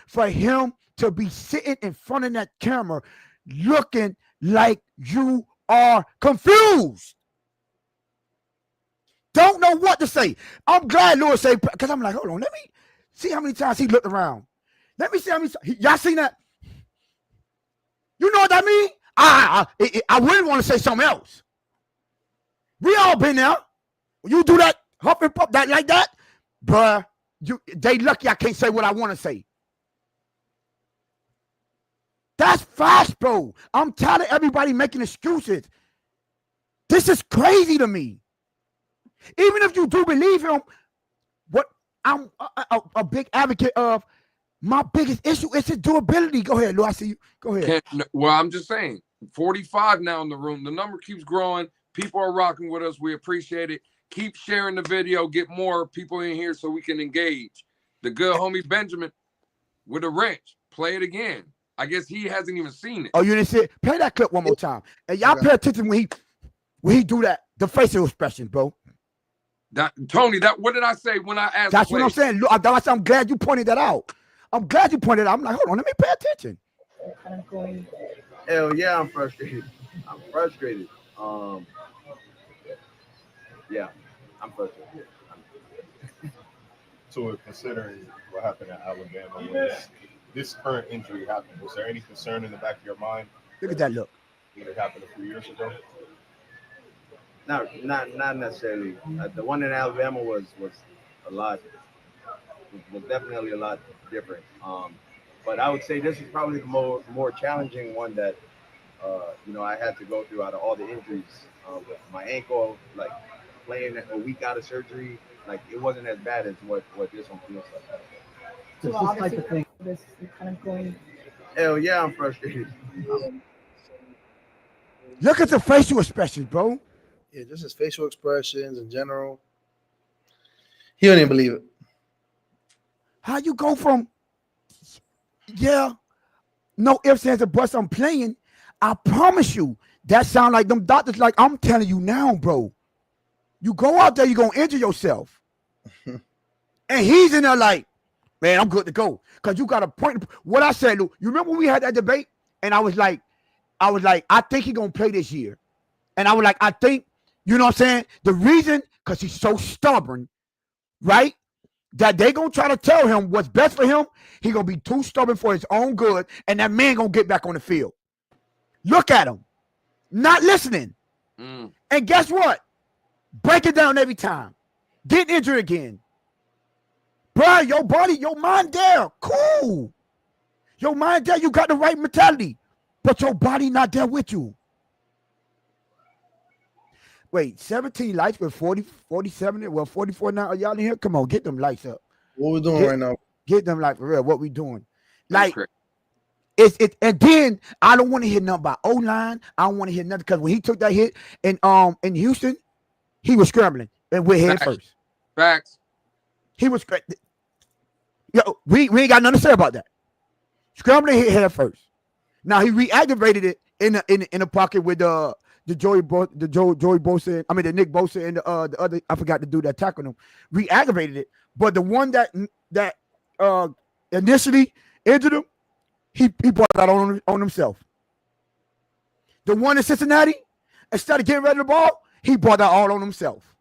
for him to be sitting in front of that camera looking like you are confused. Don't know what to say. I'm glad Lewis said, because I'm like, hold on, let me see how many times he looked around. Let me see how many times. Y'all seen that? You know what that means? I really want to say something else. We all been there. You do that, huff and puff that like that, bruh, they lucky I can't say what I want to say. That's facts, bro. I'm tired of everybody making excuses. This is crazy to me. Even if you do believe him, what I'm a big advocate of, my biggest issue is his durability. Go ahead, Lou. I see you. Go ahead. Well, I'm just saying, 45 now in the room. The number keeps growing. People are rocking with us. We appreciate it. Keep sharing the video. Get more people in here so we can engage. The good homie Benjamin with a wrench. Play it again. I guess he hasn't even seen it. Oh, you didn't see it? Play that clip one more time. And y'all pay attention when he do that, the facial expression, bro. Tony, what did I say when I asked? That's what I'm saying. Look, I'm glad you pointed that out. I'm glad you pointed it out. I'm like, hold on, let me pay attention. Hell yeah, I'm frustrated. I'm frustrated. Yeah, I'm frustrated. So considering what happened at Alabama, when this current injury happened, was there any concern in the back of your mind? Look at that look. When it happened a few years ago? Not necessarily. The one in Alabama was definitely a lot different. But I would say this is probably the more challenging one that I had to go through out of all the injuries. With my ankle, like playing a week out of surgery, like it wasn't as bad as what this one feels like. So obviously, like the thing. This is kind of going. Hell yeah, I'm frustrated. Look at the facial expressions, bro. Yeah, just his facial expressions in general. He don't even believe it. How you go from, no ifs, ands, or buts, I'm playing. I promise you, that sound like them doctors, like I'm telling you now, bro. You go out there, you're going to injure yourself. And he's in there like, man, I'm good to go. Because you got a point. What I said, Lou, you remember when we had that debate? And I was like, I think he's going to play this year. And I was like, I think, you know what I'm saying? The reason, because he's so stubborn, right? That they going to try to tell him what's best for him. He going to be too stubborn for his own good. And that man going to get back on the field. Look at him. Not listening. And guess what? Break it down every time. Get injured again. Bro, your body, your mind there. Cool. Your mind there, you got the right mentality. But your body not there with you. Wait, 17 lights with 40, 47, well, 44 now. Are y'all in here? Come on, get them lights up. What we doing right now? Get them lights for real. What we doing? Like, and then I don't want to hear nothing about O-line. I don't want to hear nothing because when he took that hit in Houston, he was scrambling and went head first. Facts. He was Yo, we ain't got nothing to say about that. Scrambling hit head first. Now he reactivated it in the pocket with the Joey Bosa. I mean the Nick Bosa and the other. I forgot to do that tackle him. Reactivated it, but the one that initially injured him, he brought that on himself. The one in Cincinnati, instead of getting rid of the ball, he brought that all on himself.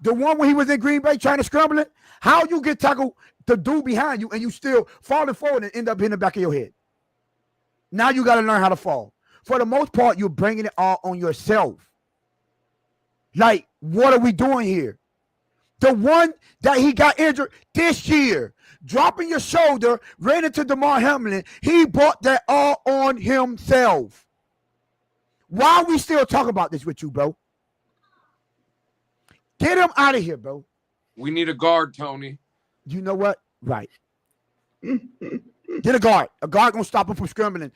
The one when he was in Green Bay trying to scramble it, how you get tackled the dude behind you and you still falling forward and end up hitting the back of your head. Now you got to learn how to fall. For the most part, you're bringing it all on yourself. Like, what are we doing here? The one that he got injured this year, dropping your shoulder, ran into DeMar Hamlin, he brought that all on himself. Why are we still talking about this with you, bro? Get him out of here, bro. We need a guard, Tony. You know what? Right. Get a guard. A guard gonna stop him from scrambling.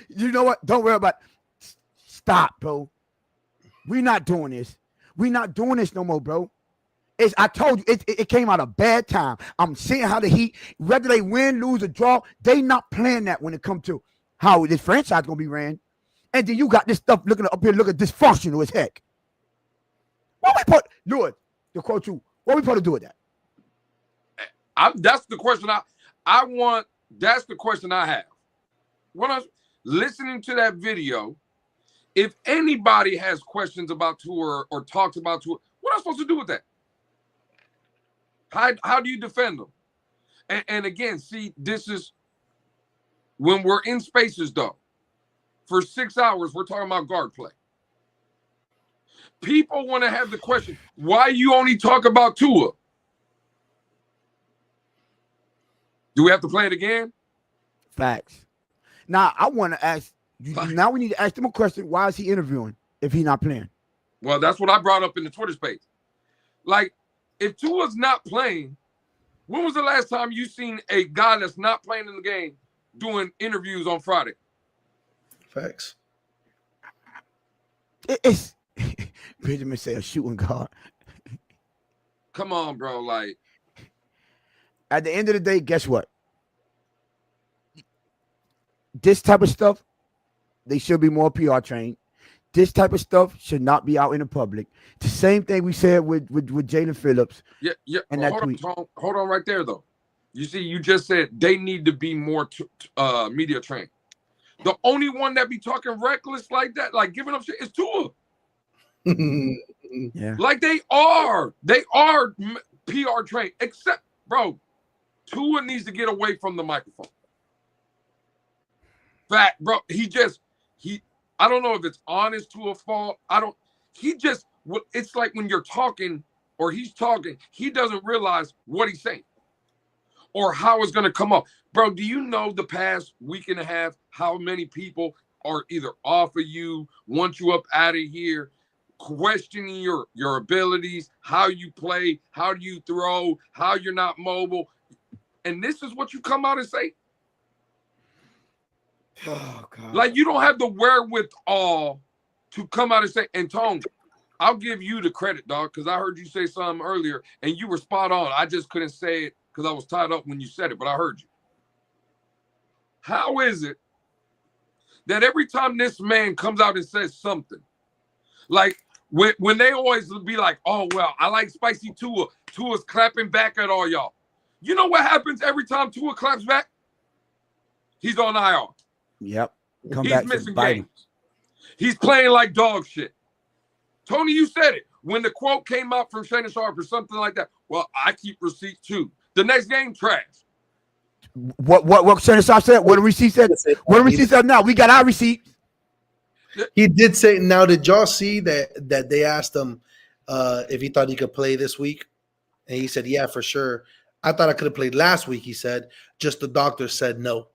You know what? Don't worry about it. Stop, bro. We're not doing this. We're not doing this no more, bro. I told you, it came out a bad time. I'm seeing how the Heat, whether they win, lose, or draw, they not playing that when it comes to how this franchise gonna be ran. And then you got this stuff looking up here, looking dysfunctional as heck. What we put, Lord, to quote you, what we supposed to do with that? That's the question I want. That's the question I have. When I was listening to that video, if anybody has questions about Tua or talks about Tua, what am I supposed to do with that? How do you defend them? And again, see, this is when we're in spaces, though. For 6 hours, we're talking about guard play. People want to have the question, why you only talk about Tua? Do we have to play it again? Facts. Now I want to ask you. Now we need to ask him a question. Why is he interviewing if he's not playing? Well, that's what I brought up in the Twitter space. Like, if Tua's not playing, when was the last time you seen a guy that's not playing in the game doing interviews on Friday? Facts. It's Benjamin say a shooting guard. Come on, bro. Like, at the end of the day, guess what? This type of stuff, they should be more PR trained. This type of stuff should not be out in the public. The same thing we said with Jalen Phillips. yeah. And Well, that tweet. hold on right there, though. You see, you just said they need to be more media trained. The only one that be talking reckless like that, like giving up shit, is Tua. Yeah. Like they are PR trained. Except, bro, Tua needs to get away from the microphone. Fact, bro. I don't know if it's honest to a fault. It's like when you're talking or he's talking, he doesn't realize what he's saying or how it's going to come up. Bro, do you know the past week and a half how many people are either off of you, want you up out of here, questioning your abilities, how you play, how do you throw, how you're not mobile. And this is what you come out and say? Oh, God. Like, you don't have the wherewithal to come out and say, and Tone, I'll give you the credit, dog, because I heard you say something earlier, and you were spot on. I just couldn't say it because I was tied up when you said it, but I heard you. How is it that every time this man comes out and says something, like when they always be like, oh, well, I like spicy Tua. Tua's clapping back at all y'all. You know what happens every time Tua claps back? He's on IR. Yep. He's missing games. He's playing like dog shit. Tony, you said it. When the quote came out from Shannon Sharp or something like that, well, I keep receipts too. The next game, trash. What Shannon Sharp said? What the receipt said? What the receipt said now? We got our receipts. He did say, now, did y'all see that they asked him if he thought he could play this week? And he said, yeah, for sure. I thought I could have played last week, he said. Just the doctor said no.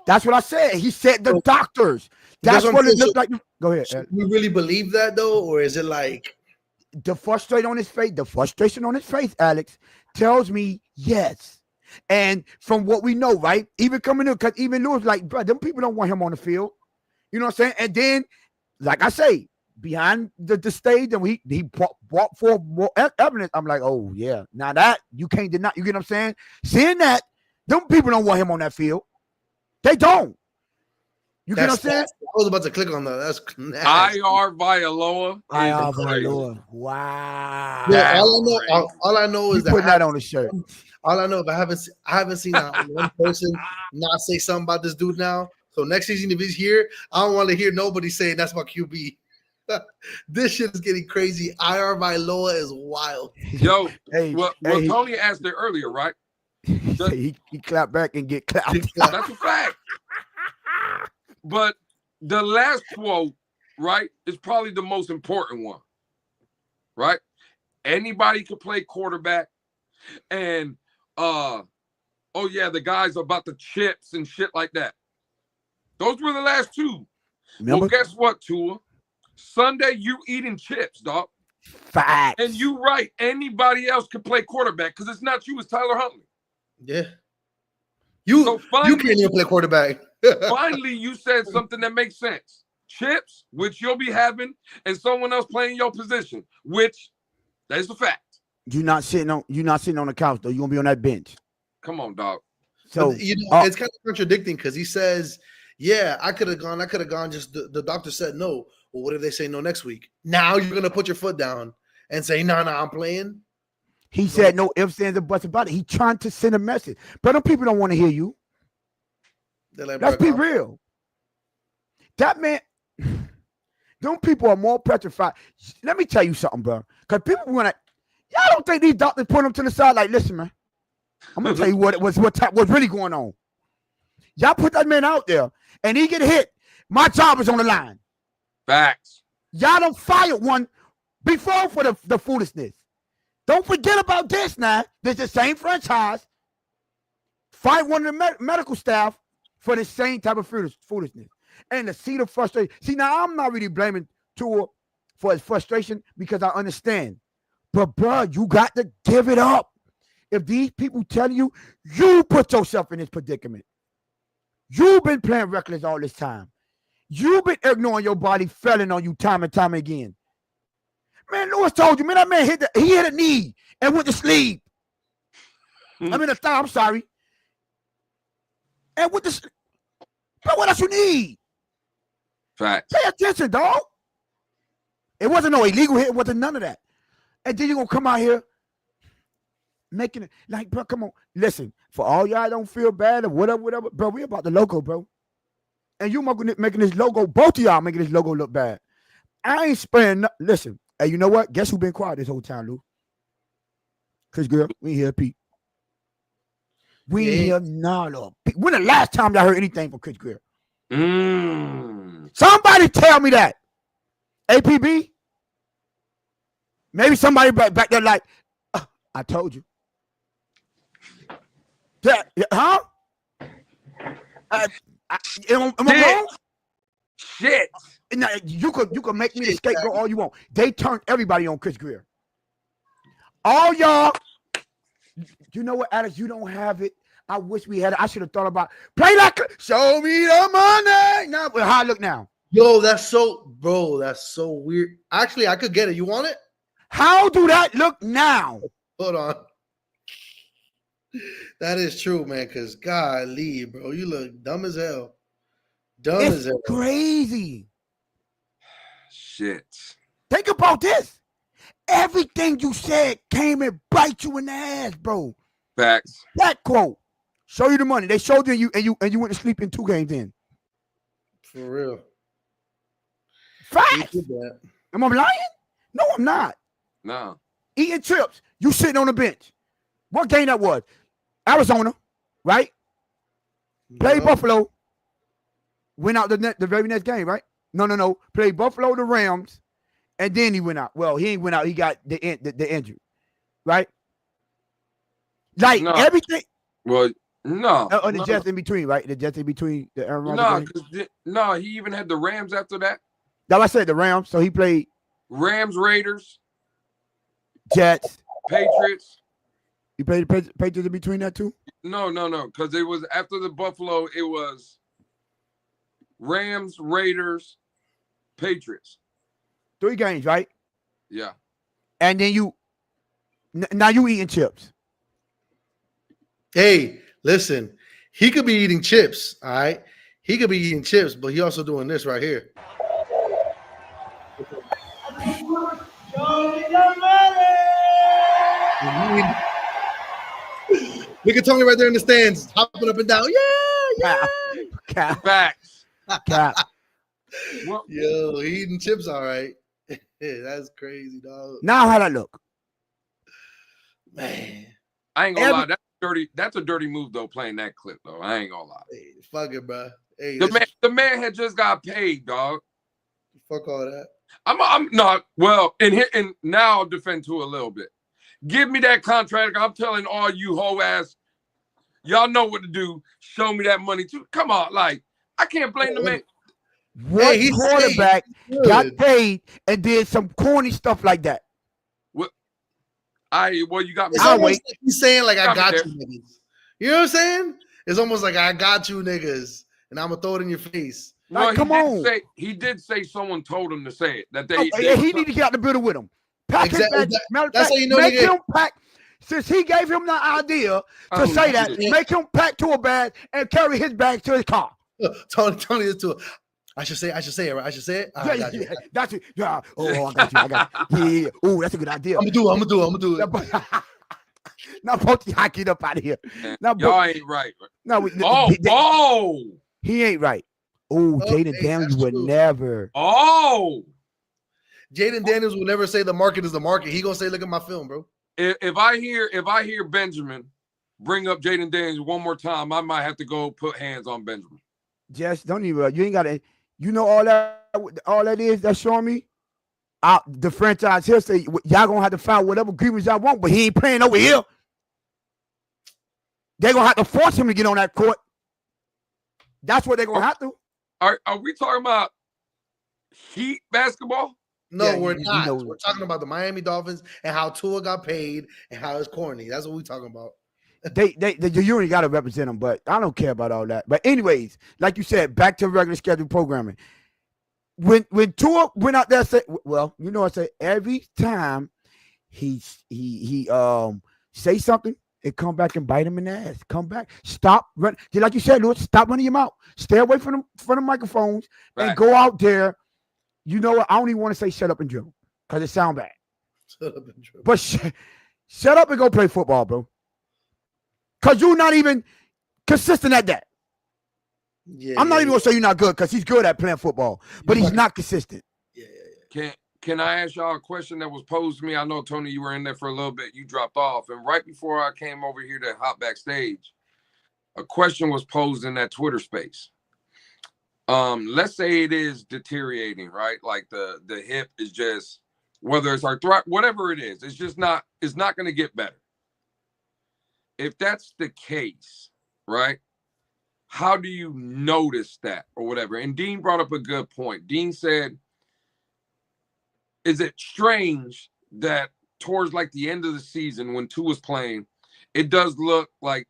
That's what I said. He said the doctors. That's what it looked like. Go ahead. So you really believe that, though? Or is it like the frustration on his face, Alex, tells me yes. And from what we know, right? Even coming in, because even Lewis, like, bro, them people don't want him on the field. You know what I'm saying? And then, like I say, behind the stage, and he brought forth more evidence. I'm like, oh, yeah. Now that you can't deny, you get what I'm saying? Seeing that, them people don't want him on that field. They don't. You get what I'm saying? I was about to click on that. That's nasty. IR Vailoa. IR Vailoa. Wow. Yeah, all I know is that putting that on the shirt. All I know, if I haven't seen one person not say something about this dude now. So next season, if he's here, I don't want to hear nobody saying that's my QB. This shit is getting crazy. IR Vailoa is wild. Yo, Tony asked it earlier, right? He clapped back and get clapped. That's a fact. But the last quote, right, is probably the most important one, right? Anybody can play quarterback, and oh yeah, the guys about the chips and shit like that. Those were the last two. Remember? Well, guess what, Tua? Sunday, you eating chips, dog. Facts. And you right. Anybody else can play quarterback because it's not you, it's Tyler Huntley. Yeah. You can't even play quarterback. Finally, you said something that makes sense. Chips, which you'll be having, and someone else playing your position, which that's a fact. You're not sitting on the couch, though. You're gonna be on that bench. Come on, dog. So it's kind of contradicting because he says, yeah, I could have gone. Just the doctor said no. Well, what if they say no next week? Now you're gonna put your foot down and say, no, I'm playing. He said no ifs, ands, or buts about it. He's trying to send a message. But them people don't want to hear you. Like, let's be real. That man, them people are more petrified. Let me tell you something, bro. Because people y'all don't think these doctors put them to the side like, listen, man, I'm going to tell you what's really going on. Y'all put that man out there and he get hit. My job is on the line. Facts. Y'all don't fire one before for the foolishness. Don't forget about this now. This is the same franchise. Fight one of the medical staff for the same type of foolishness. And to see the frustration. See, now I'm not really blaming Tua for his frustration because I understand. But, bro, you got to give it up. If these people tell you, you put yourself in this predicament. You've been playing reckless all this time. You've been ignoring your body, failing on you time and time again. Man, Lewis told you, man, that man hit a knee and went to sleep. I mean, a thigh, I'm sorry. And went to sleep. But what else you need? Facts. Pay attention, dog. It wasn't no illegal hit. It wasn't none of that. And then you're going to come out here making it like, bro, come on. Listen, for all y'all don't feel bad or whatever, bro, we about the logo, bro. And you making this logo, both of y'all making this logo look bad. I ain't sparing listen, hey, you know what? Guess who been quiet this whole time, Lou? Chris Girl, we ain't hear Pete. We ain't hear none of Pete. When the last time y'all heard anything from Chris Greer? Somebody tell me that. APB? Maybe somebody back there like, I told you. Huh? Am I wrong? Shit. Now, you could make me the scapegoat all you want. They turned everybody on Chris Greer. All y'all, you know what, Alex? You don't have it. I wish we had it. I should have thought about play like show me the money. Now, but how I look now? Yo, that's so weird. Actually, I could get it. You want it? How do that look now? Hold on. That is true, man. Because golly, bro, you look dumb as hell. It's crazy. Shit. Think about this. Everything you said came and bite you in the ass, bro. Facts. That quote. Show you the money. They showed you and you went to sleep in 2 games in. For real. Facts. Am I lying? No, I'm not. No. Eating chips. You sitting on the bench. What game that was? Arizona, right? Played Buffalo. Went out the very next game, right? No. Played Buffalo, the Rams, and then he went out. Well, he ain't went out. He got the injury, right? Like everything. Well, no. The Jets in between, right? The Jets in between the Aaron Rodgers. No, he even had the Rams after that. Now I said the Rams, so he played Rams, Raiders, Jets, Patriots. You played the Patriots in between that too? No, because it was after the Buffalo. It was Rams, Raiders, Patriots. 3 games, right? Yeah. And then now you eating chips. Hey, listen, he could be eating chips, all right? He could be eating chips, but he also doing this right here. Look at Tony right there in the stands, hopping up and down. Yeah. Cap. Facts. Cap. Yo, he eating chips, all right. That's crazy, dog. Now how that look? Man. I ain't gonna lie. That's a dirty move, though, playing that clip, though. I ain't gonna lie. Hey, fuck it, bro. Hey, the man had just got paid, dog. Fuck all that. I'm not well, and now I'll defend to a little bit. Give me that contract. I'm telling all you hoe ass, y'all know what to do. Show me that money too. Come on, like I can't blame the man. What quarterback got paid and did some corny stuff like that? Well, you got me. It's almost like he's saying like I got you niggas. You know what I'm saying? It's almost like I got you niggas, and I'm gonna throw it in your face. Well, like, come on. He did say someone told him to say it. That he need to get out the building with him. Pack his back. That's how you know make him pack. Since he gave him the idea to say that, make him pack to a bag and carry his bag to his car. Tony is too. I should say it, right? I should say it. I got you. That's it. Yeah. Oh, I got you. Yeah. Oh, that's a good idea. I'm gonna do it. Now, both y'all get up out of here. Now, y'all ain't right. No, he ain't right. Oh, Jaden Daniels would never. Oh, Jaden Daniels will never say the market is the market. He gonna say, "Look at my film, bro." If I hear Benjamin bring up Jaden Daniels one more time, I might have to go put hands on Benjamin. Just don't even. You ain't got to. You know all that is that's showing me. The franchise here say y'all gonna have to find whatever agreements y'all want, but he ain't playing over here. They're gonna have to force him to get on that court. That's what they're gonna have to. Are we talking about Heat basketball? No, Yeah, we're you not. know- We're talking about the Miami Dolphins and how Tua got paid and how it's corny. That's what we're talking about. The union got to represent them, but I don't care about all that. But anyways, like you said, back to regular schedule programming. When Tua went out there, say, well, you know, I say every time he say something, it come back and bite him in the ass. Come back, stop run. Just like you said, Lewis, stop running your mouth. Stay away from the microphones and go out there. You know what? I don't even want to say shut up and drill because it sound bad. Shut up and drill. But shut up and go play football, bro. Because you're not even consistent at that. Yeah, I'm not even going to say you're not good because he's good at playing football, but he's not consistent. Can I ask y'all a question that was posed to me? I know, Tony, you were in there for a little bit. You dropped off. And right before I came over here to hop backstage, a question was posed in that Twitter space. Let's say it is deteriorating, right? Like the hip is just, whether it's arthritis, whatever it is, it's not going to get better. If that's the case, right? How do you notice that or whatever? And Dean brought up a good point. Dean said, is it strange that towards like the end of the season when Tua was playing, it does look like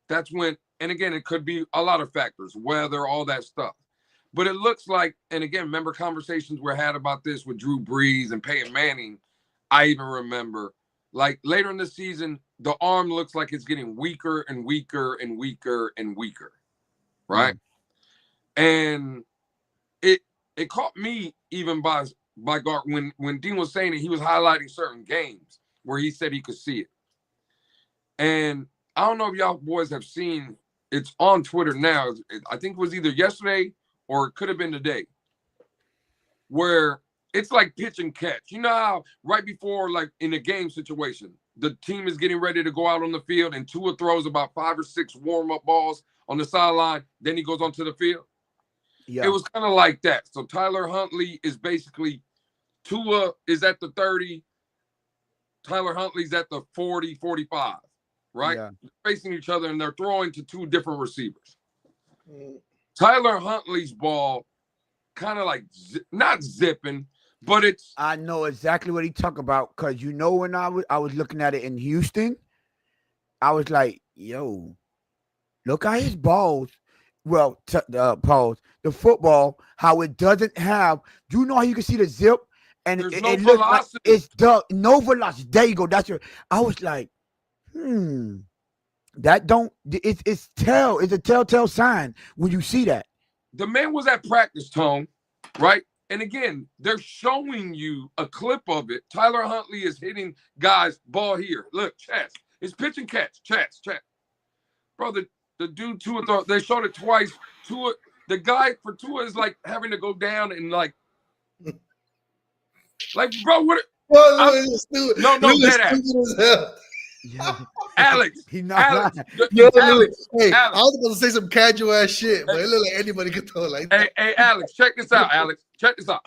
that's when, and again, it could be a lot of factors, weather, all that stuff. But it looks like, and again, remember conversations were had about this with Drew Brees and Peyton Manning. I even remember, like later in the season, the arm looks like it's getting weaker and weaker and weaker and weaker, right? And it caught me even by Gart when Dean was saying it, he was highlighting certain games where he said he could see it. And I don't know if y'all boys have seen, it's on Twitter now. I think it was either yesterday or it could have been today, where it's like pitch and catch. You know how right before, like in a game situation, the team is getting ready to go out on the field and Tua throws about 5 or 6 warm-up balls on the sideline, then he goes onto the field. Yeah. It was kind of like that. So Tyler Huntley is basically, Tua is at the 30, Tyler Huntley's at the 40, 45, right? Yeah. Facing each other, and they're throwing to 2 different receivers. Tyler Huntley's ball kind of like not zipping, but it's. I know exactly what he talking about because you know when I was looking at it in Houston, I was like, "Yo, look at his balls." Well, pause. The football, how it doesn't have. Do you know how you can see the zip and there's it no looks like velocity. it's no velocity. There you go. That's your. I was like, that don't. It's a telltale sign when you see that. The man was at practice, Tone, right? And again, they're showing you a clip of it. Tyler Huntley is hitting guys, ball here. Look, chest. It's pitch and catch. Chest. Bro, the dude, Tua, they showed it twice. Tua, the guy for Tua is like having to go down and like bro, what? No, dead ass. Yeah. Alex, Hey, Alex. I was about to say some casual ass shit, but it looked like anybody could throw it like that. Hey, Alex, check this out, Alex. Check this out.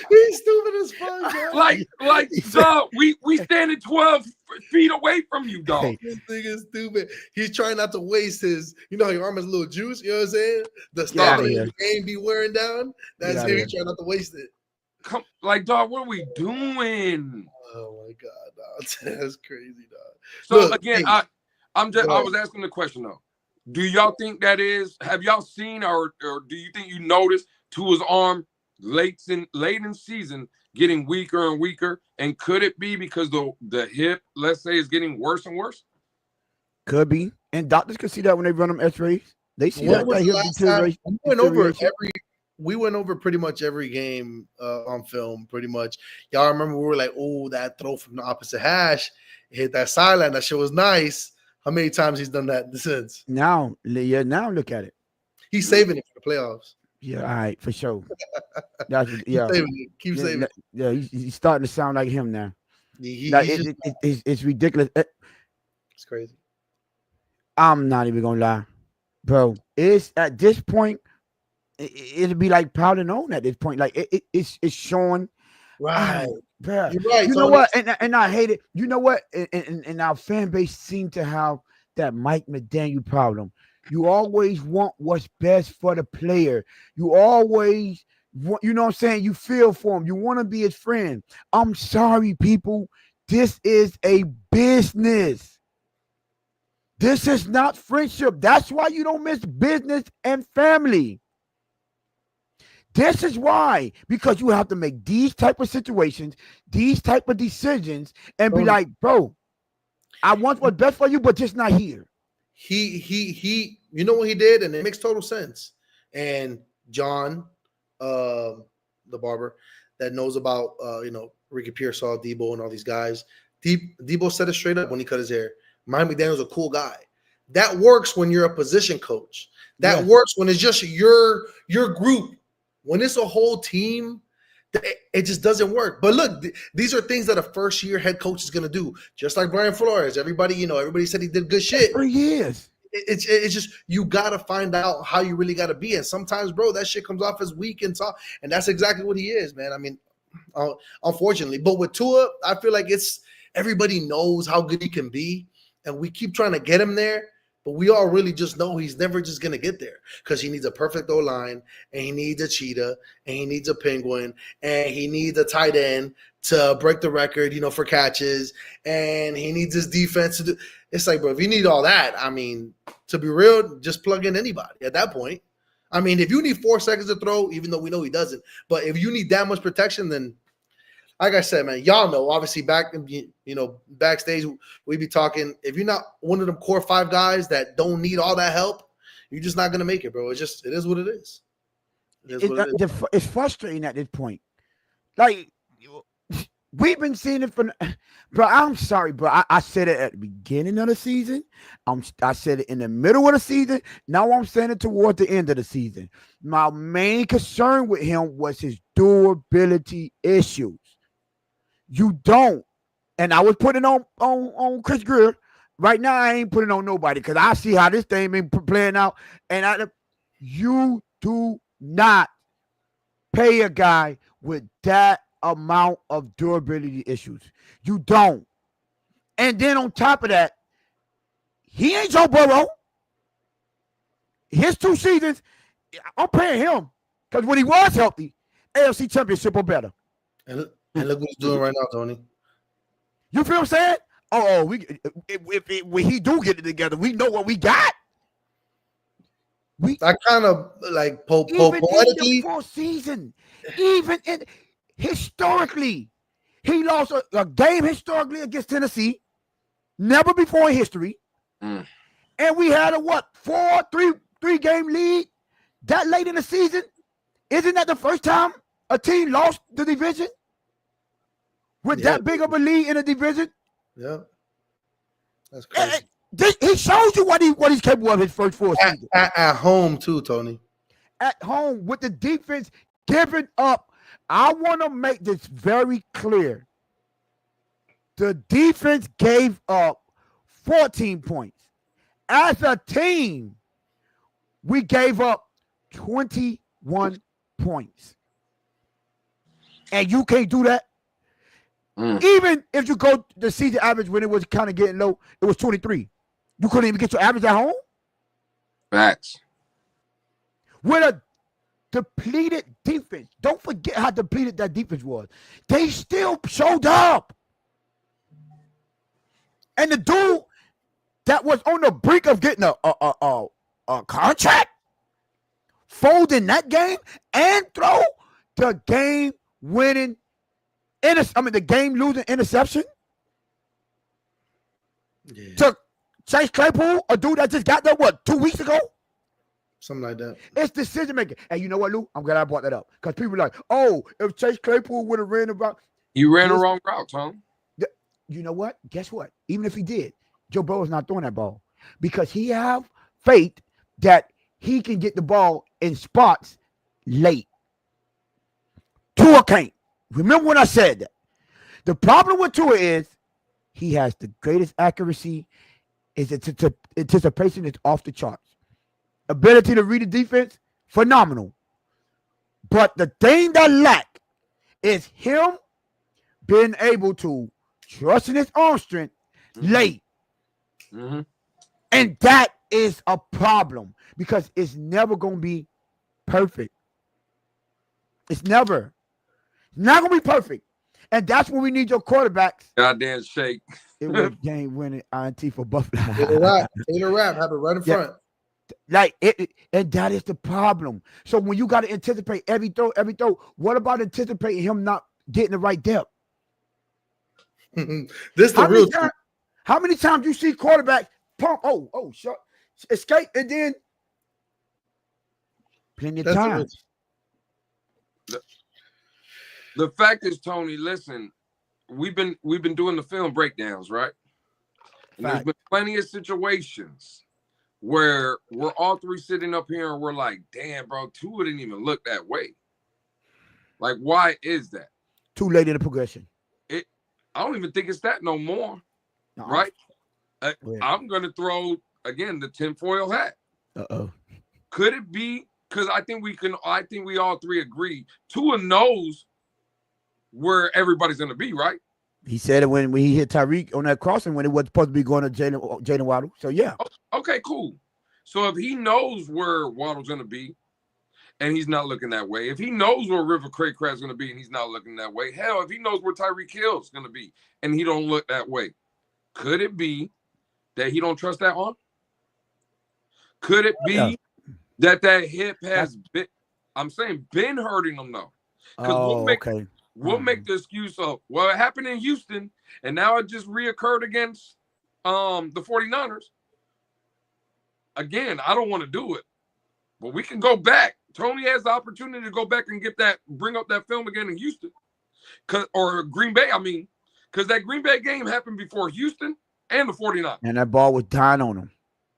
He's stupid as fuck, bro. Like, dog, we standing 12 feet away from you, dog. This thing is stupid. He's trying not to waste his, you know, your arm has a little juice, you know what I'm saying? The start of the game be wearing down. That's him. He's trying not to waste it. Come, like, dog, what are we doing? Oh my god, dog. That's crazy, dog. So look, again, I was asking the question though. Do y'all think that is? Have y'all seen or do you think you noticed Tua's arm late in season getting weaker and weaker? And could it be because the hip, let's say, is getting worse and worse? Could be, and doctors can see that when they run them X-rays. They see that hip deterioration. We went over pretty much every game on film, pretty much. Y'all remember we were like, oh, that throw from the opposite hash hit that sideline. That shit was nice. How many times he's done that since? Now look at it. He's saving it for the playoffs. Yeah, all right, for sure. Keep saving it. Yeah, he's starting to sound like him now. It's ridiculous. It's crazy. I'm not even gonna lie, bro. It's at this point. It'll be like piling on at this point. Like it's showing. Right. Bro. You're right. You know what? And I hate it. You know what? And our fan base seem to have that Mike McDaniel problem. You always want what's best for the player. You always want, you know what I'm saying? You feel for him. You want to be his friend. I'm sorry, people. This is a business. This is not friendship. That's why you don't mix business and family. This is why, because you have to make these type of situations, these type of decisions, and be like, bro, I want what's best for you, but just not here. He you know what he did, and it makes total sense. And John, the barber that knows about Ricky Pearsall, Debo, and all these guys, Debo said it straight up when he cut his hair. Mike McDaniel's a cool guy. That works when you're a position coach. That works when it's just your group. When it's a whole team, it just doesn't work. But look, these are things that a first-year head coach is going to do. Just like Brian Flores. Everybody said he did good shit. For years. It's just you got to find out how you really got to be. And sometimes, bro, that shit comes off as weak and soft. And that's exactly what he is, man. I mean, unfortunately. But with Tua, I feel like everybody knows how good he can be. And we keep trying to get him there. But we all really just know he's never just going to get there because he needs a perfect O-line, and he needs a cheetah, and he needs a penguin, and he needs a tight end to break the record, for catches, and he needs his defense to do. It's like, bro, if you need all that, I mean, to be real, just plug in anybody at that point. I mean, if you need 4 seconds to throw, even though we know he doesn't, but if you need that much protection, then like I said, man, y'all know, obviously backstage, we be talking. If you're not one of them core 5 guys that don't need all that help, you're just not going to make it, bro. It is what it is. It's frustrating at this point. Like, we've been seeing it from, bro, I'm sorry, bro. I said it at the beginning of the season. I said it in the middle of the season. Now I'm saying it toward the end of the season. My main concern with him was his durability issues. You don't. And I was putting on Chris Greer. Right now, I ain't putting on nobody because I see how this thing been playing out. And you do not pay a guy with that amount of durability issues. You don't. And then on top of that, he ain't Joe Burrow. His 2 seasons, I'm paying him because when he was healthy, AFC Championship or better. And look what he's doing right now, Tony. You feel what I'm saying? When he do get it together, we know what we got. I kind of like poetically. In the full season, even historically, he lost a game historically against Tennessee, never before in history. And we had a three game lead that late in the season. Isn't that the first time a team lost the division? With that big of a lead in a division? Yeah. That's crazy. He shows you what he's capable of his first 4 seasons. At home, too, Tony. At home, with the defense giving up. I want to make this very clear. The defense gave up 14 points. As a team, we gave up 21 points. And you can't do that. Even if you go the season average when it was kind of getting low, it was 23. You couldn't even get your average at home? Facts. With a depleted defense. Don't forget how depleted that defense was. They still showed up. And the dude that was on the brink of getting a contract, folding that game and throw the game-winning the game-losing interception to Chase Claypool, a dude that just got there, 2 weeks ago? Something like that. It's decision-making. And you know what, Lou? I'm glad I brought that up. Because people are like, oh, if Chase Claypool would have ran about... You ran the wrong route, Tom. You know what? Guess what? Even if he did, Joe Burrow's not throwing that ball. Because he have faith that he can get the ball in spots late. Tua can't. Remember when I said that? The problem with Tua is he has the greatest accuracy. His anticipation is off the charts. Ability to read the defense, phenomenal. But the thing that lack is him being able to trust in his arm strength late. And that is a problem because it's never going to be perfect. It's never. Not going to be perfect. And that's when we need your quarterbacks. Goddamn shake. It was game winning INT for Buffalo. Taylor Rapp happened right in front. Like and that is the problem. So when you got to anticipate every throw, what about anticipating him not getting the right depth? This the real truth. How many times you see quarterbacks pump? Short, escape, and then plenty of times. The fact is, Tony, listen, we've been doing the film breakdowns, right? And there's been plenty of situations where we're all three sitting up here and we're like, damn, bro, Tua didn't even look that way. Like, why is that? Too late in the progression. I don't even think it's that no more, right? I'm going to throw, again, the tinfoil hat. Could it be, because I think we all three agree, Tua knows where everybody's going to be, right? He said it when he hit Tyreek on that crossing when it was supposed to be going to Jalen Waddle. So, yeah. Okay, cool. So if he knows where Waddle's going to be and he's not looking that way, if he knows where River Craycraft's going to be and he's not looking that way, hell, if he knows where Tyreek Hill's going to be and he don't look that way, could it be that he don't trust that arm? Could it be that hip has been, been hurting him, though? Because we'll make the excuse of, well, it happened in Houston, and now it just reoccurred against the 49ers. Again, I don't want to do it, but we can go back. Tony has the opportunity to go back and bring up that film again in Houston, or Green Bay, because that Green Bay game happened before Houston and the 49ers. And that ball was dying on him.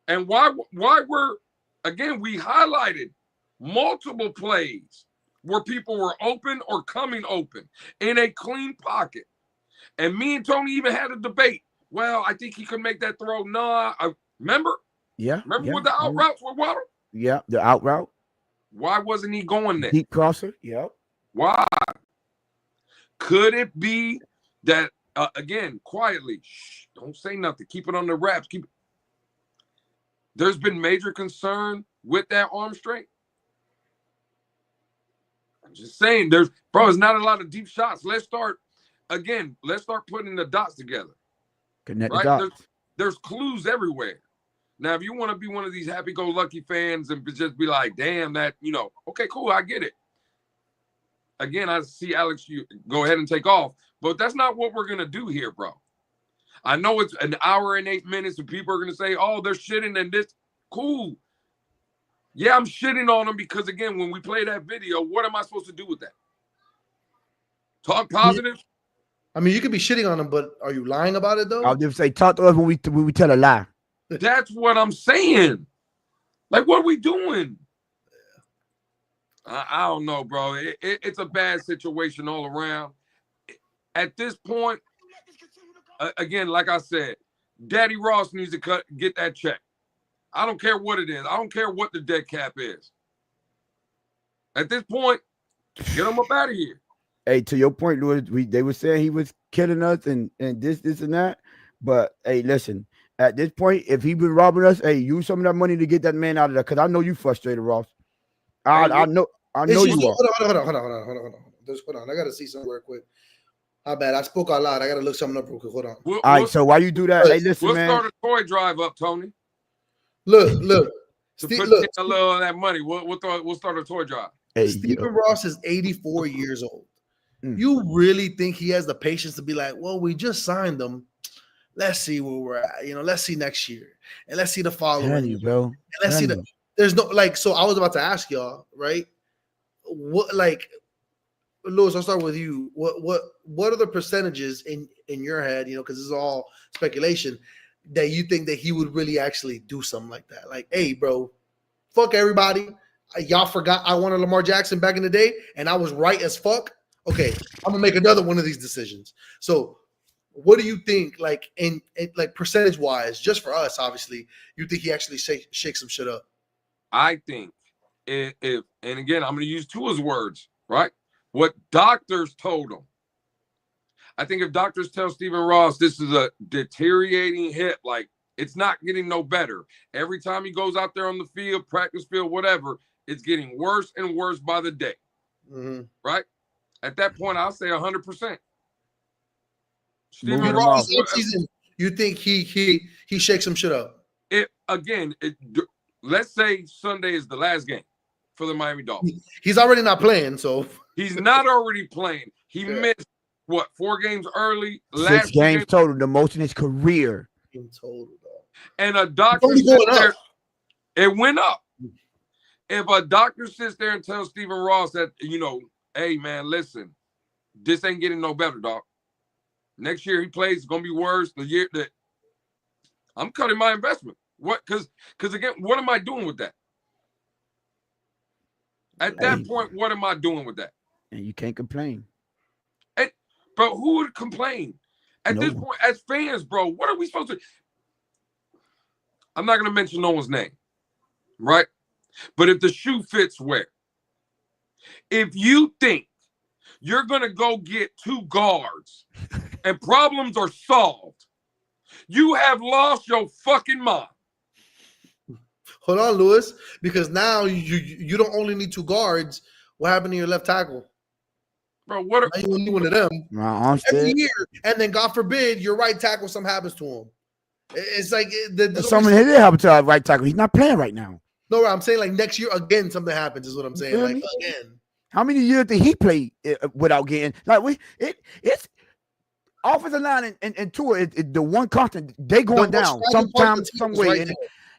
And we highlighted multiple plays where people were open or coming open in a clean pocket. And me and Tony even had a debate. Well, I think he could make that throw. No, remember? Yeah. Remember with the out routes with Waddle? Yeah, the out route. Why wasn't he going there? Deep crosser, yeah. Why? Could it be that, again, quietly, don't say nothing. Keep it on the wraps. There's been major concern with that arm strength. I'm just saying, there's not a lot of deep shots. Let's start putting the dots together. Connect the dots. There's clues everywhere. Now, if you want to be one of these happy-go-lucky fans and just be like, damn, that, okay, cool, I get it. Again, I see Alex, you go ahead and take off, but that's not what we're going to do here, bro. I know it's an hour and 8 minutes and people are going to say, oh, they're shitting and this. Cool. Yeah, I'm shitting on them because, again, when we play that video, what am I supposed to do with that? Talk positive? You could be shitting on them, but are you lying about it, though? I'll just say, talk to us when we tell a lie. That's what I'm saying. Like, what are we doing? I don't know, bro. It's a bad situation all around. At this point, again, like I said, Daddy Ross needs to get that check. I don't care what it is. I don't care what the dead cap is. At this point, get him up out of here. Hey, to your point, Louis, they were saying he was killing us and this and that. But, hey, listen, at this point, if he been robbing us, hey, use some of that money to get that man out of there. Because I know you frustrated, Ross. I know you are. Hold on. Just hold on. I got to see something real quick. How bad? I spoke out loud. I got to look something up real quick. Hold on. All right, so while you do that, hey, listen, man. We'll start a toy drive up, Tony. Look. To put a little of that money, we'll start a toy drive. Hey, Stephen Ross is 84 years old. You really think he has the patience to be like, well, we just signed them. Let's see where we're at. Let's see next year. And let's see the following year. Bro. And let's see there's no, so I was about to ask y'all, right? What, Louis, I'll start with you. What are the percentages in your head, because this is all speculation, that you think that he would really actually do something like that? Like, hey, bro, fuck everybody. Y'all forgot I wanted Lamar Jackson back in the day, and I was right as fuck. Okay, I'm gonna make another one of these decisions. So, what do you think, in percentage wise, just for us, obviously, you think he actually shake some shit up? I think and again, I'm gonna use Tua's words, right? What doctors told him. I think if doctors tell Stephen Ross this is a deteriorating hip, like It's not getting no better. Every time he goes out there on the field, practice field, whatever, it's getting worse and worse by the day. Right? At that point, I'll say 100%. Stephen Ross. You think he shakes some shit up? Let's say Sunday is the last game for the Miami Dolphins. He's already not playing, so he's not already playing. He missed what 4 games early. 6 games total, the most in his career. In total, and a doctor sits there. It went up. If a doctor sits there and tells Stephen Ross that, hey man, listen, this ain't getting no better, dog. Next year he plays, it's gonna be worse. The year that I'm cutting my investment. What? Because again, what am I doing with that? At that point, what am I doing with that? And you can't complain. But who would complain? At this point, as fans, bro, what are we supposed to? I'm not gonna mention no one's name, right? But if the shoe fits where? If you think you're gonna go get 2 guards and problems are solved, you have lost your fucking mind. Hold on, Lewis, because now you don't only need 2 guards. What happened to your left tackle? Bro, what are you need one of them every year? And then, God forbid, your right tackle, something happens to him. It's like something did happen to our right tackle. He's not playing right now. No, I'm saying like next year again, something happens. Is what I'm saying. Like again. How many years did he play without getting it's offensive line and Tua, the one constant, they going down sometimes, some way. Right, and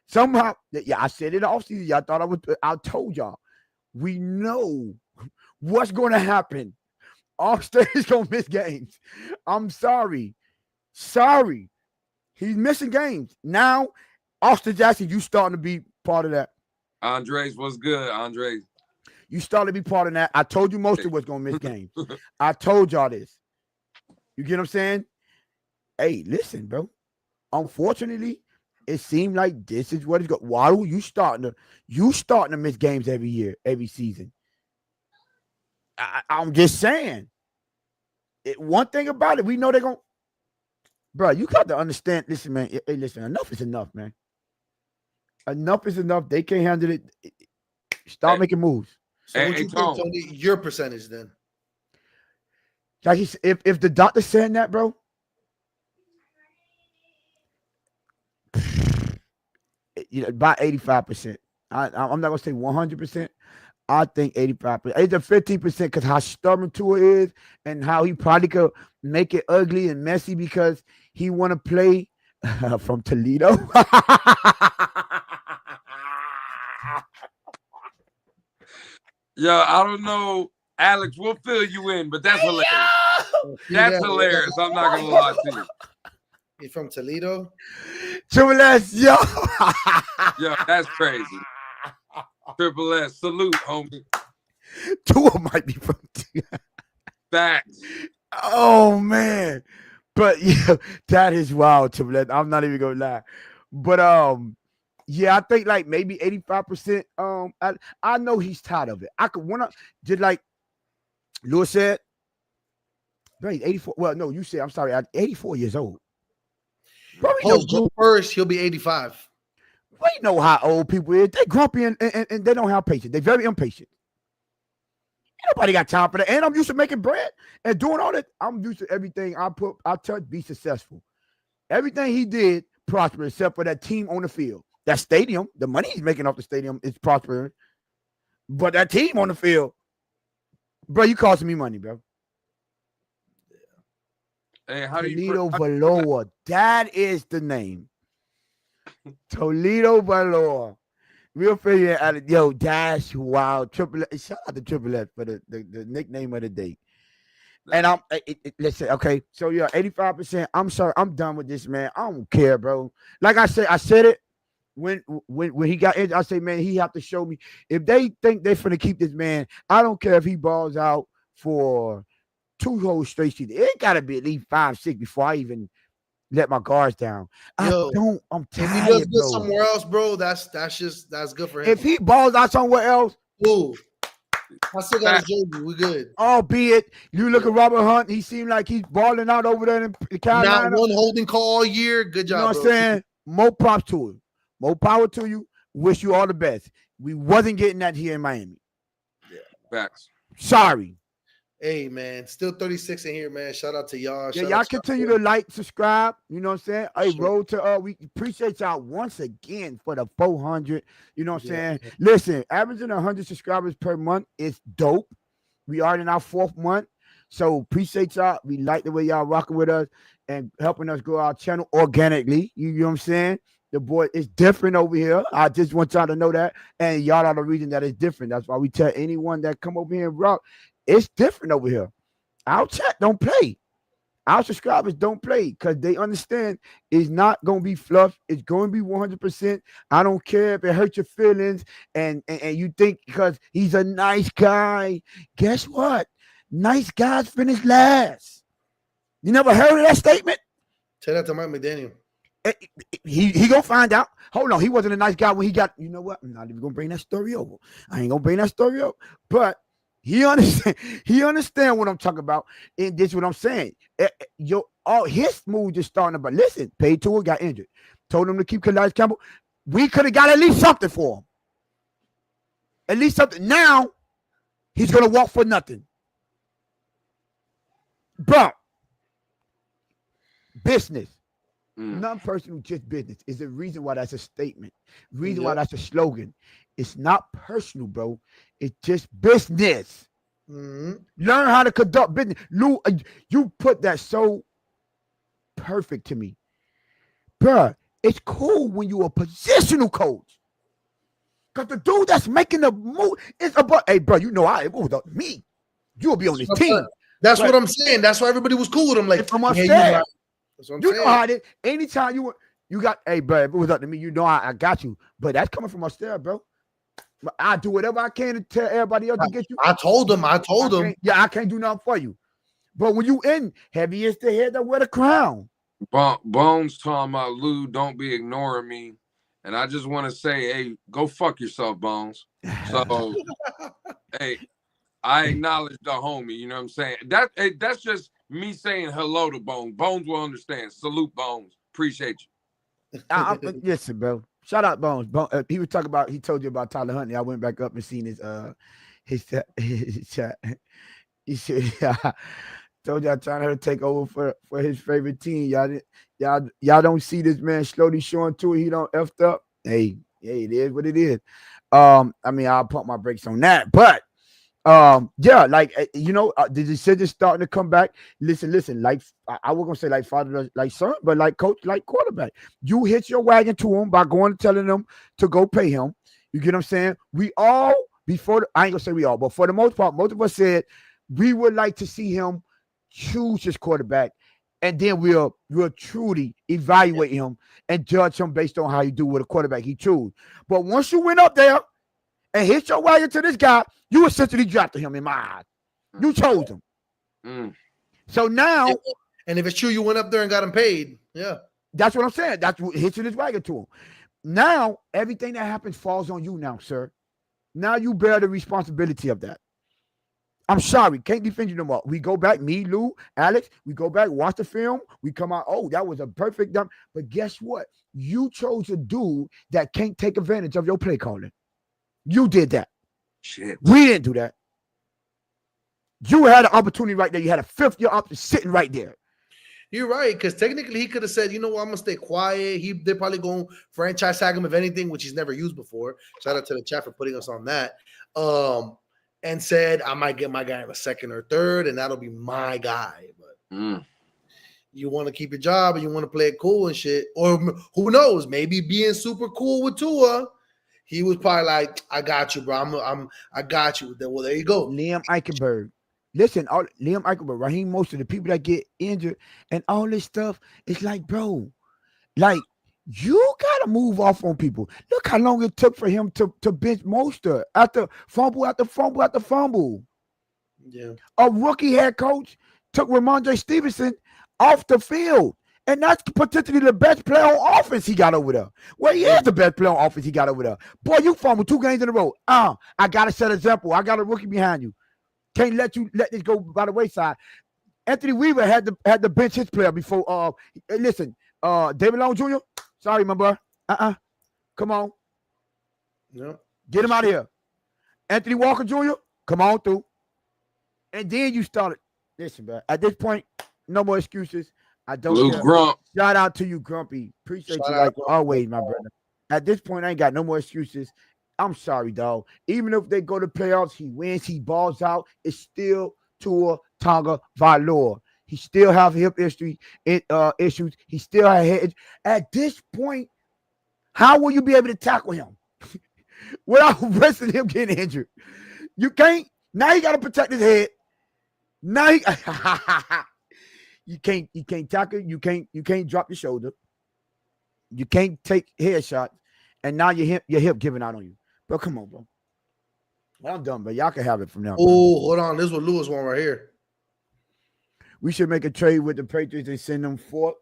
somehow, I said it off season. Y'all thought I told y'all. We know what's going to happen. Austin is going to miss games. I'm sorry. He's missing games. Now, Austin Jackson, you starting to be part of that. Andres was good, Andres. You started to be part of that. I told you most of was going to miss games. I told y'all this. You get what I'm saying? Hey, listen, bro. Unfortunately, it seemed like this is what it's going. Waddle, you starting to miss games every year, every season. I'm just saying. One thing about it, we know they're going. Bro, you got to understand. Listen, man. Hey, listen. Enough is enough, man. Enough is enough. They can't handle it. Start making moves. So what you think, Tony? Your percentage then? Like if the doctor's saying that, bro, about 85%. I'm not gonna say 100%. I think 85%. It's a 15% because how stubborn Tua is and how he probably could make it ugly and messy because he want to play from Toledo. Yeah, I don't know, Alex. We'll fill you in, but that's hilarious. That's hilarious. I'm not gonna lie to you. He's from Toledo. Triple S, yo. Yeah, that's crazy. Triple S, salute, homie. Tua might be from Facts. Oh man, but yeah, that is wild, Triple S. I'm not even gonna lie, but yeah, I think like maybe 85%. I know he's tired of it. I could just like Lewis said, right? 84. Well, no, you said I'm sorry. 84 years old. Post June 1st, he'll be 85. We know how old people is. They grumpy and they don't have patience. They're very impatient. Nobody got time for that. And I'm used to making bread and doing all that. I'm used to everything I touch be successful. Everything he did prosper except for that team on the field. That stadium, the money he's making off the stadium is prospering. But that team on the field, bro, you costing me money, bro. Hey, how do Toledo Valor. That is the name. Toledo Valor. We'll figure it out. Yo, that's wild. Triple S. Shout out to Triple S for the nickname of the day. And listen, okay. So yeah, 85%. I'm sorry, I'm done with this, man. I don't care, bro. Like I said it. When he got injured, I say, man, he have to show me. If they think they're finna keep this man, I don't care if he balls out for 2 whole straight seasons. It gotta be at least 5, 6 before I even let my guards down. I'm tired. If he does good somewhere else, bro, that's good for him. If he balls out somewhere else, ooh, I still got his jersey. We good. Albeit, you look at Robert Hunt, he seemed like he's balling out over there in Carolina. Not one holding call all year. Good job. You know what I'm saying? more props to him. More power to you. Wish you all the best. We wasn't getting that here in Miami. Facts. Sorry. Hey, man, still 36 in here, man. Shout out to y'all. Yeah, Shout y'all out to continue to like, subscribe. You know what I'm saying? Hey, Sure. road to we appreciate y'all once again for the 400. You know what I'm Yeah. saying? Listen, averaging 100 subscribers per month is dope. We are in our 4th month. So appreciate y'all. We like the way y'all rocking with us and helping us grow our channel organically. You know what I'm saying? The boy is different over here. I just want y'all to know that. And y'all are the reason that it's different. That's why we tell anyone that come over here and rock, it's different over here. Our chat don't play. Our subscribers don't play because they understand it's not going to be fluff. It's going to be 100%. I don't care if it hurts your feelings and you think because he's a nice guy. Guess what? Nice guys finish last. You never heard of that statement? Tell that to Mike McDaniel. He gonna find out. Hold on, he wasn't a nice guy when he got. You know what? I'm not even gonna bring that story over. I ain't gonna bring that story up. But he understand. He understand what I'm talking about, and this is what I'm saying. All his moves just starting about. Listen, paid to got injured. Told him to keep Calais Campbell. We could have got at least something for him. At least something. Now he's gonna walk for nothing. But business. Non-personal, just business is the reason why that's a statement. Reason why that's a slogan. It's not personal, bro. It's just business. Learn how to conduct business. Lou, you put that so perfect to me, bro. It's cool when you're a positional coach, cause the dude that's making the move is about. Hey, bro, you know it was me. You'll be on this team. That's what I'm saying. That's why everybody was cool with him. Like from upstairs. That's what I'm You saying. know how it is. Anytime you got, hey, bro, if it was up to me, you know I got you. But that's coming from upstairs, bro. I do whatever I can to tell everybody else to get you. I told him. I can't do nothing for you. But when you in, heavy is the head that wear the crown. Bones talking about Lou, don't be ignoring me. And I just want to say, hey, go fuck yourself, Bones. So, hey, I acknowledge the homie. You know what I'm saying? That's just me saying hello to Bones. Bones will understand. Salute, Bones. Appreciate you. Listen, bro. Shout out Bones. He was talking about. He told you about Tyler Huntley. I went back up and seen his chat. He said, told y'all trying to take over for his favorite team. Y'all don't see this man slowly showing to it. He don't effed up. Hey, it is what it is. I mean, I'll pump my brakes on that, but. Yeah, like the decision starting to come back. Listen, like I was gonna say like father, like son, but like coach, like quarterback. You hit your wagon to him by going and telling them to go pay him. You get what I'm saying? We all I ain't gonna say we all, but for the most part, most of us said we would like to see him choose his quarterback, and then we'll truly evaluate him and judge him based on how you do with a quarterback he choose. But once you went up there and hit your wagon to this guy, you essentially drafted him in my eyes. You chose him. So now, and if it's true, you went up there and got him paid. Yeah, that's what I'm saying. That's what hitting his wagon to him. Now, everything that happens falls on you now, sir. Now you bear the responsibility of that. I'm sorry, can't defend you no more. We go back, me, Lou, Alex, we go back, watch the film. We come out, oh, that was a perfect dump. But guess what? You chose a dude that can't take advantage of your play calling. You did that. Shit. We didn't do that. You had an opportunity right there. You had a fifth-year option sitting right there. You're right, because technically he could have said, you know what, I'm gonna stay quiet. They're probably going to franchise tag him, if anything, which he's never used before. Shout out to the chat for putting us on that. And said, I might get my guy in a second or third, and that'll be my guy. But you want to keep your job and you want to play it cool and shit. Or who knows, maybe being super cool with Tua. He was probably like, I got you, bro. I got you. Well, there you go. Liam Eichenberg. Listen, Liam Eichenberg, Raheem Mostert, the people that get injured and all this stuff, it's like, bro, like, you got to move off on people. Look how long it took for him to bench Mostert after fumble after fumble after fumble. Yeah. A rookie head coach took Ramondre Stevenson off the field. And that's potentially the best player on offense he got over there. Well, he is the best player on offense he got over there. Boy, you fumbled 2 games in a row. I got to set an example. I got a rookie behind you. Can't let this go by the wayside. Anthony Weaver had to bench his player before. David Long Jr., Sorry, my boy. Come on. Yep. Get him out of here. Anthony Walker Jr., come on through. And then you started. Listen, bro. At this point, no more excuses. I don't Lou care. Grump. Shout out to you, Grumpy. Appreciate Shout you out, like Grumpy. always, my brother. At this point, I ain't got no more excuses. I'm sorry, dog. Even if they go to playoffs, he wins, he balls out. It's still Tua Tagovailoa. He still have hip issues. He still has head. At this point, how will you be able to tackle him without risking him getting injured? You can't. Now you got to protect his head. Now you can't tackle. You can't drop your shoulder. You can't take headshots. And now your hip giving out on you. Bro, come on, bro. I'm done, but y'all can have it from now. Oh, hold on. This is what Lewis want right here. We should make a trade with the Patriots and send them 4th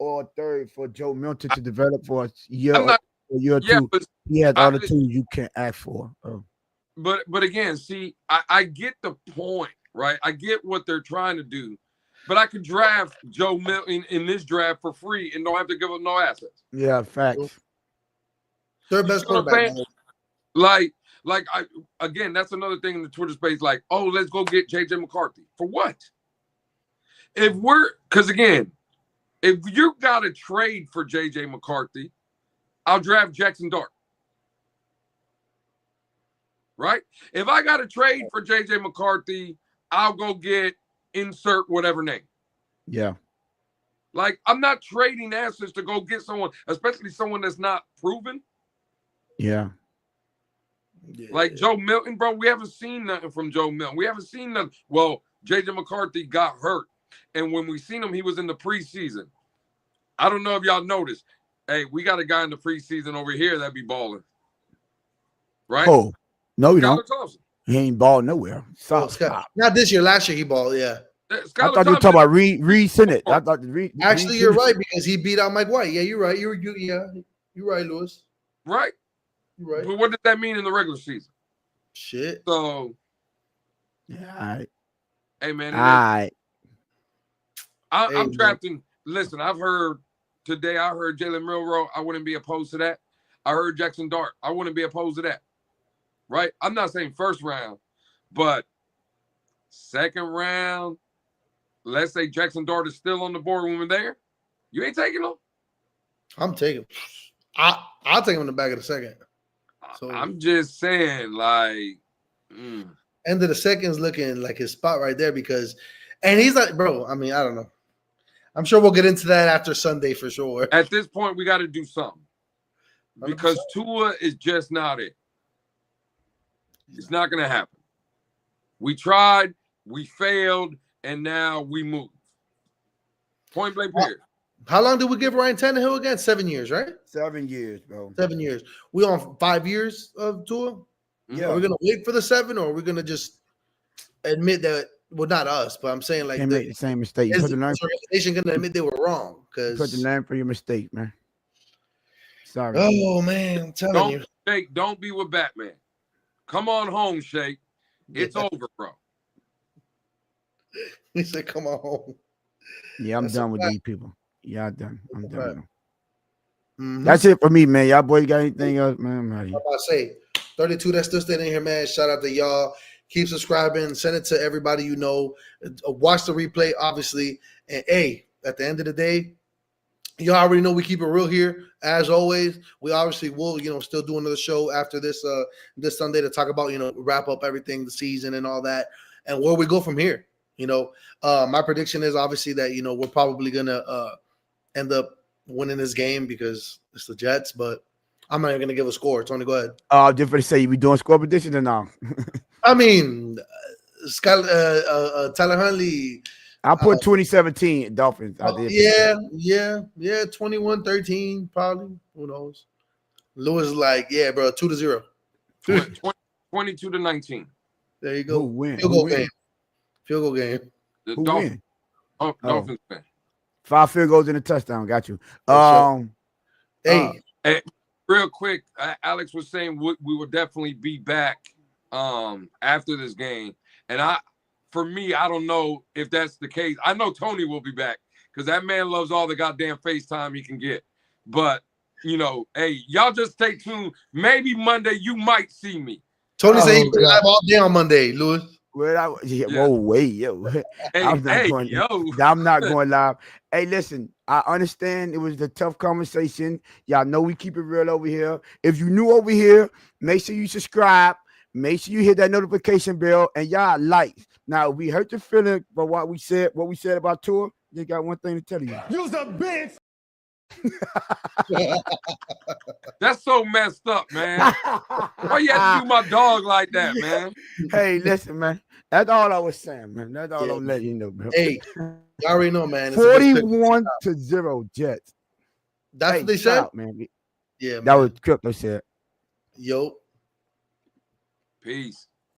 or 3rd for Joe Milton to develop for a year or two. But he has all the tools you can ask for. But again, see, I get the point, right? I get what they're trying to do. But I could draft Joe Milton in this draft for free and don't have to give up no assets. Yeah, facts. Third best quarterback. Again, that's another thing in the Twitter space. Like, oh, let's go get JJ McCarthy. For what? Because again, if you got to trade for JJ McCarthy, I'll draft Jackson Dart. Right? If I got to trade for JJ McCarthy, I'll go get insert whatever name. Yeah. Like, I'm not trading assets to go get someone, especially someone that's not proven. Yeah. Like Joe Milton, bro, we haven't seen nothing from Joe Milton. We haven't seen nothing. Well, JJ McCarthy got hurt. And when we seen him, he was in the preseason. I don't know if y'all noticed. Hey, we got a guy in the preseason over here that be balling. Right? Oh, no, you Skylar don't. Thompson. He ain't ball nowhere. Not this year. Last year he balled. Yeah. I thought you were talking about Reed Sinnett. I thought Actually, you're right because he beat out Mike White. Yeah, you're right. You're right, Lewis. Right. You're right. But what did that mean in the regular season? Shit. So. Yeah. All right. Hey man. All right. I'm drafting. Listen, I heard Jalen Milroe. I wouldn't be opposed to that. I heard Jackson Dart. I wouldn't be opposed to that. Right? I'm not saying first round, but second round, let's say Jackson Dart is still on the board when we're there. You ain't taking him? I'm taking him. I'll take him in the back of the second. So I'm just saying, like, end of the second's looking like his spot right there because, and he's like, bro, I mean, I don't know. I'm sure we'll get into that after Sunday for sure. At this point, we got to do something because 100%. Tua is just not it. It's not going to happen. We tried, we failed, and now we move. Point blank period. How long did we give Ryan Tannehill again? 7 years, right? 7 years, bro. 7 years. We on 5 years of Tua? Yeah. Are we going to wait for the 7 or are we going to just admit that, well, not us, but I'm saying like Can't make the same mistake. Is the organization going to admit they were wrong? Put the name for your mistake, man. Sorry. Oh, man, I'm telling you. Shake, don't be with Batman. Come on home, Shake. It's over, bro. He said, come on home. Yeah, I'm done with these people. Yeah, I'm done. I'm done. With them. Mm-hmm. That's it for me, man. Y'all boys got anything else, man? I'm about to say 32 that's still standing here, man. Shout out to y'all. Keep subscribing. Send it to everybody you know. Watch the replay, obviously. And hey, at the end of the day, you already know we keep it real here. As always, we obviously will, still do another show after this this Sunday to talk about, wrap up everything, the season and all that, and where we go from here. My prediction is obviously that, we're probably going to end up winning this game because it's the Jets, but I'm not even going to give a score. Tony, go ahead. Just for to say, you be doing score predictions or no? I mean, Tyler Huntley. I put 2017 Dolphins. Yeah, 21-13 probably. Who knows? Lewis is like, yeah, bro, 2-0. 22-19. There you go. Who win? Field goal game. Field goal game. Who win? Dolphins win. 5 field goals and a touchdown. Got you. Hey, real quick, Alex was saying we will definitely be back after this game, and for me, I don't know if that's the case. I know Tony will be back because that man loves all the goddamn FaceTime he can get. But you know, hey, y'all just stay tuned. Maybe Monday you might see me. Tony said he's live all day on Monday, Louis. Whoa, wait, yo. Hey, I'm not going live. Hey, listen, I understand it was a tough conversation. Y'all know we keep it real over here. If you new over here, make sure you subscribe. Make sure you hit that notification bell and y'all like. Now, we hurt your feeling for what we said about Tua. They got one thing to tell you. You's a bitch. That's so messed up, man. Why you have to do my dog like that, man? Hey, listen, man. That's all I was saying, man. That's all I'm letting you know, bro. Hey, you already know, man. It's 41-0 Jets. That's what they said, out, man. Yeah, that was Crypto said. Yo. Peace.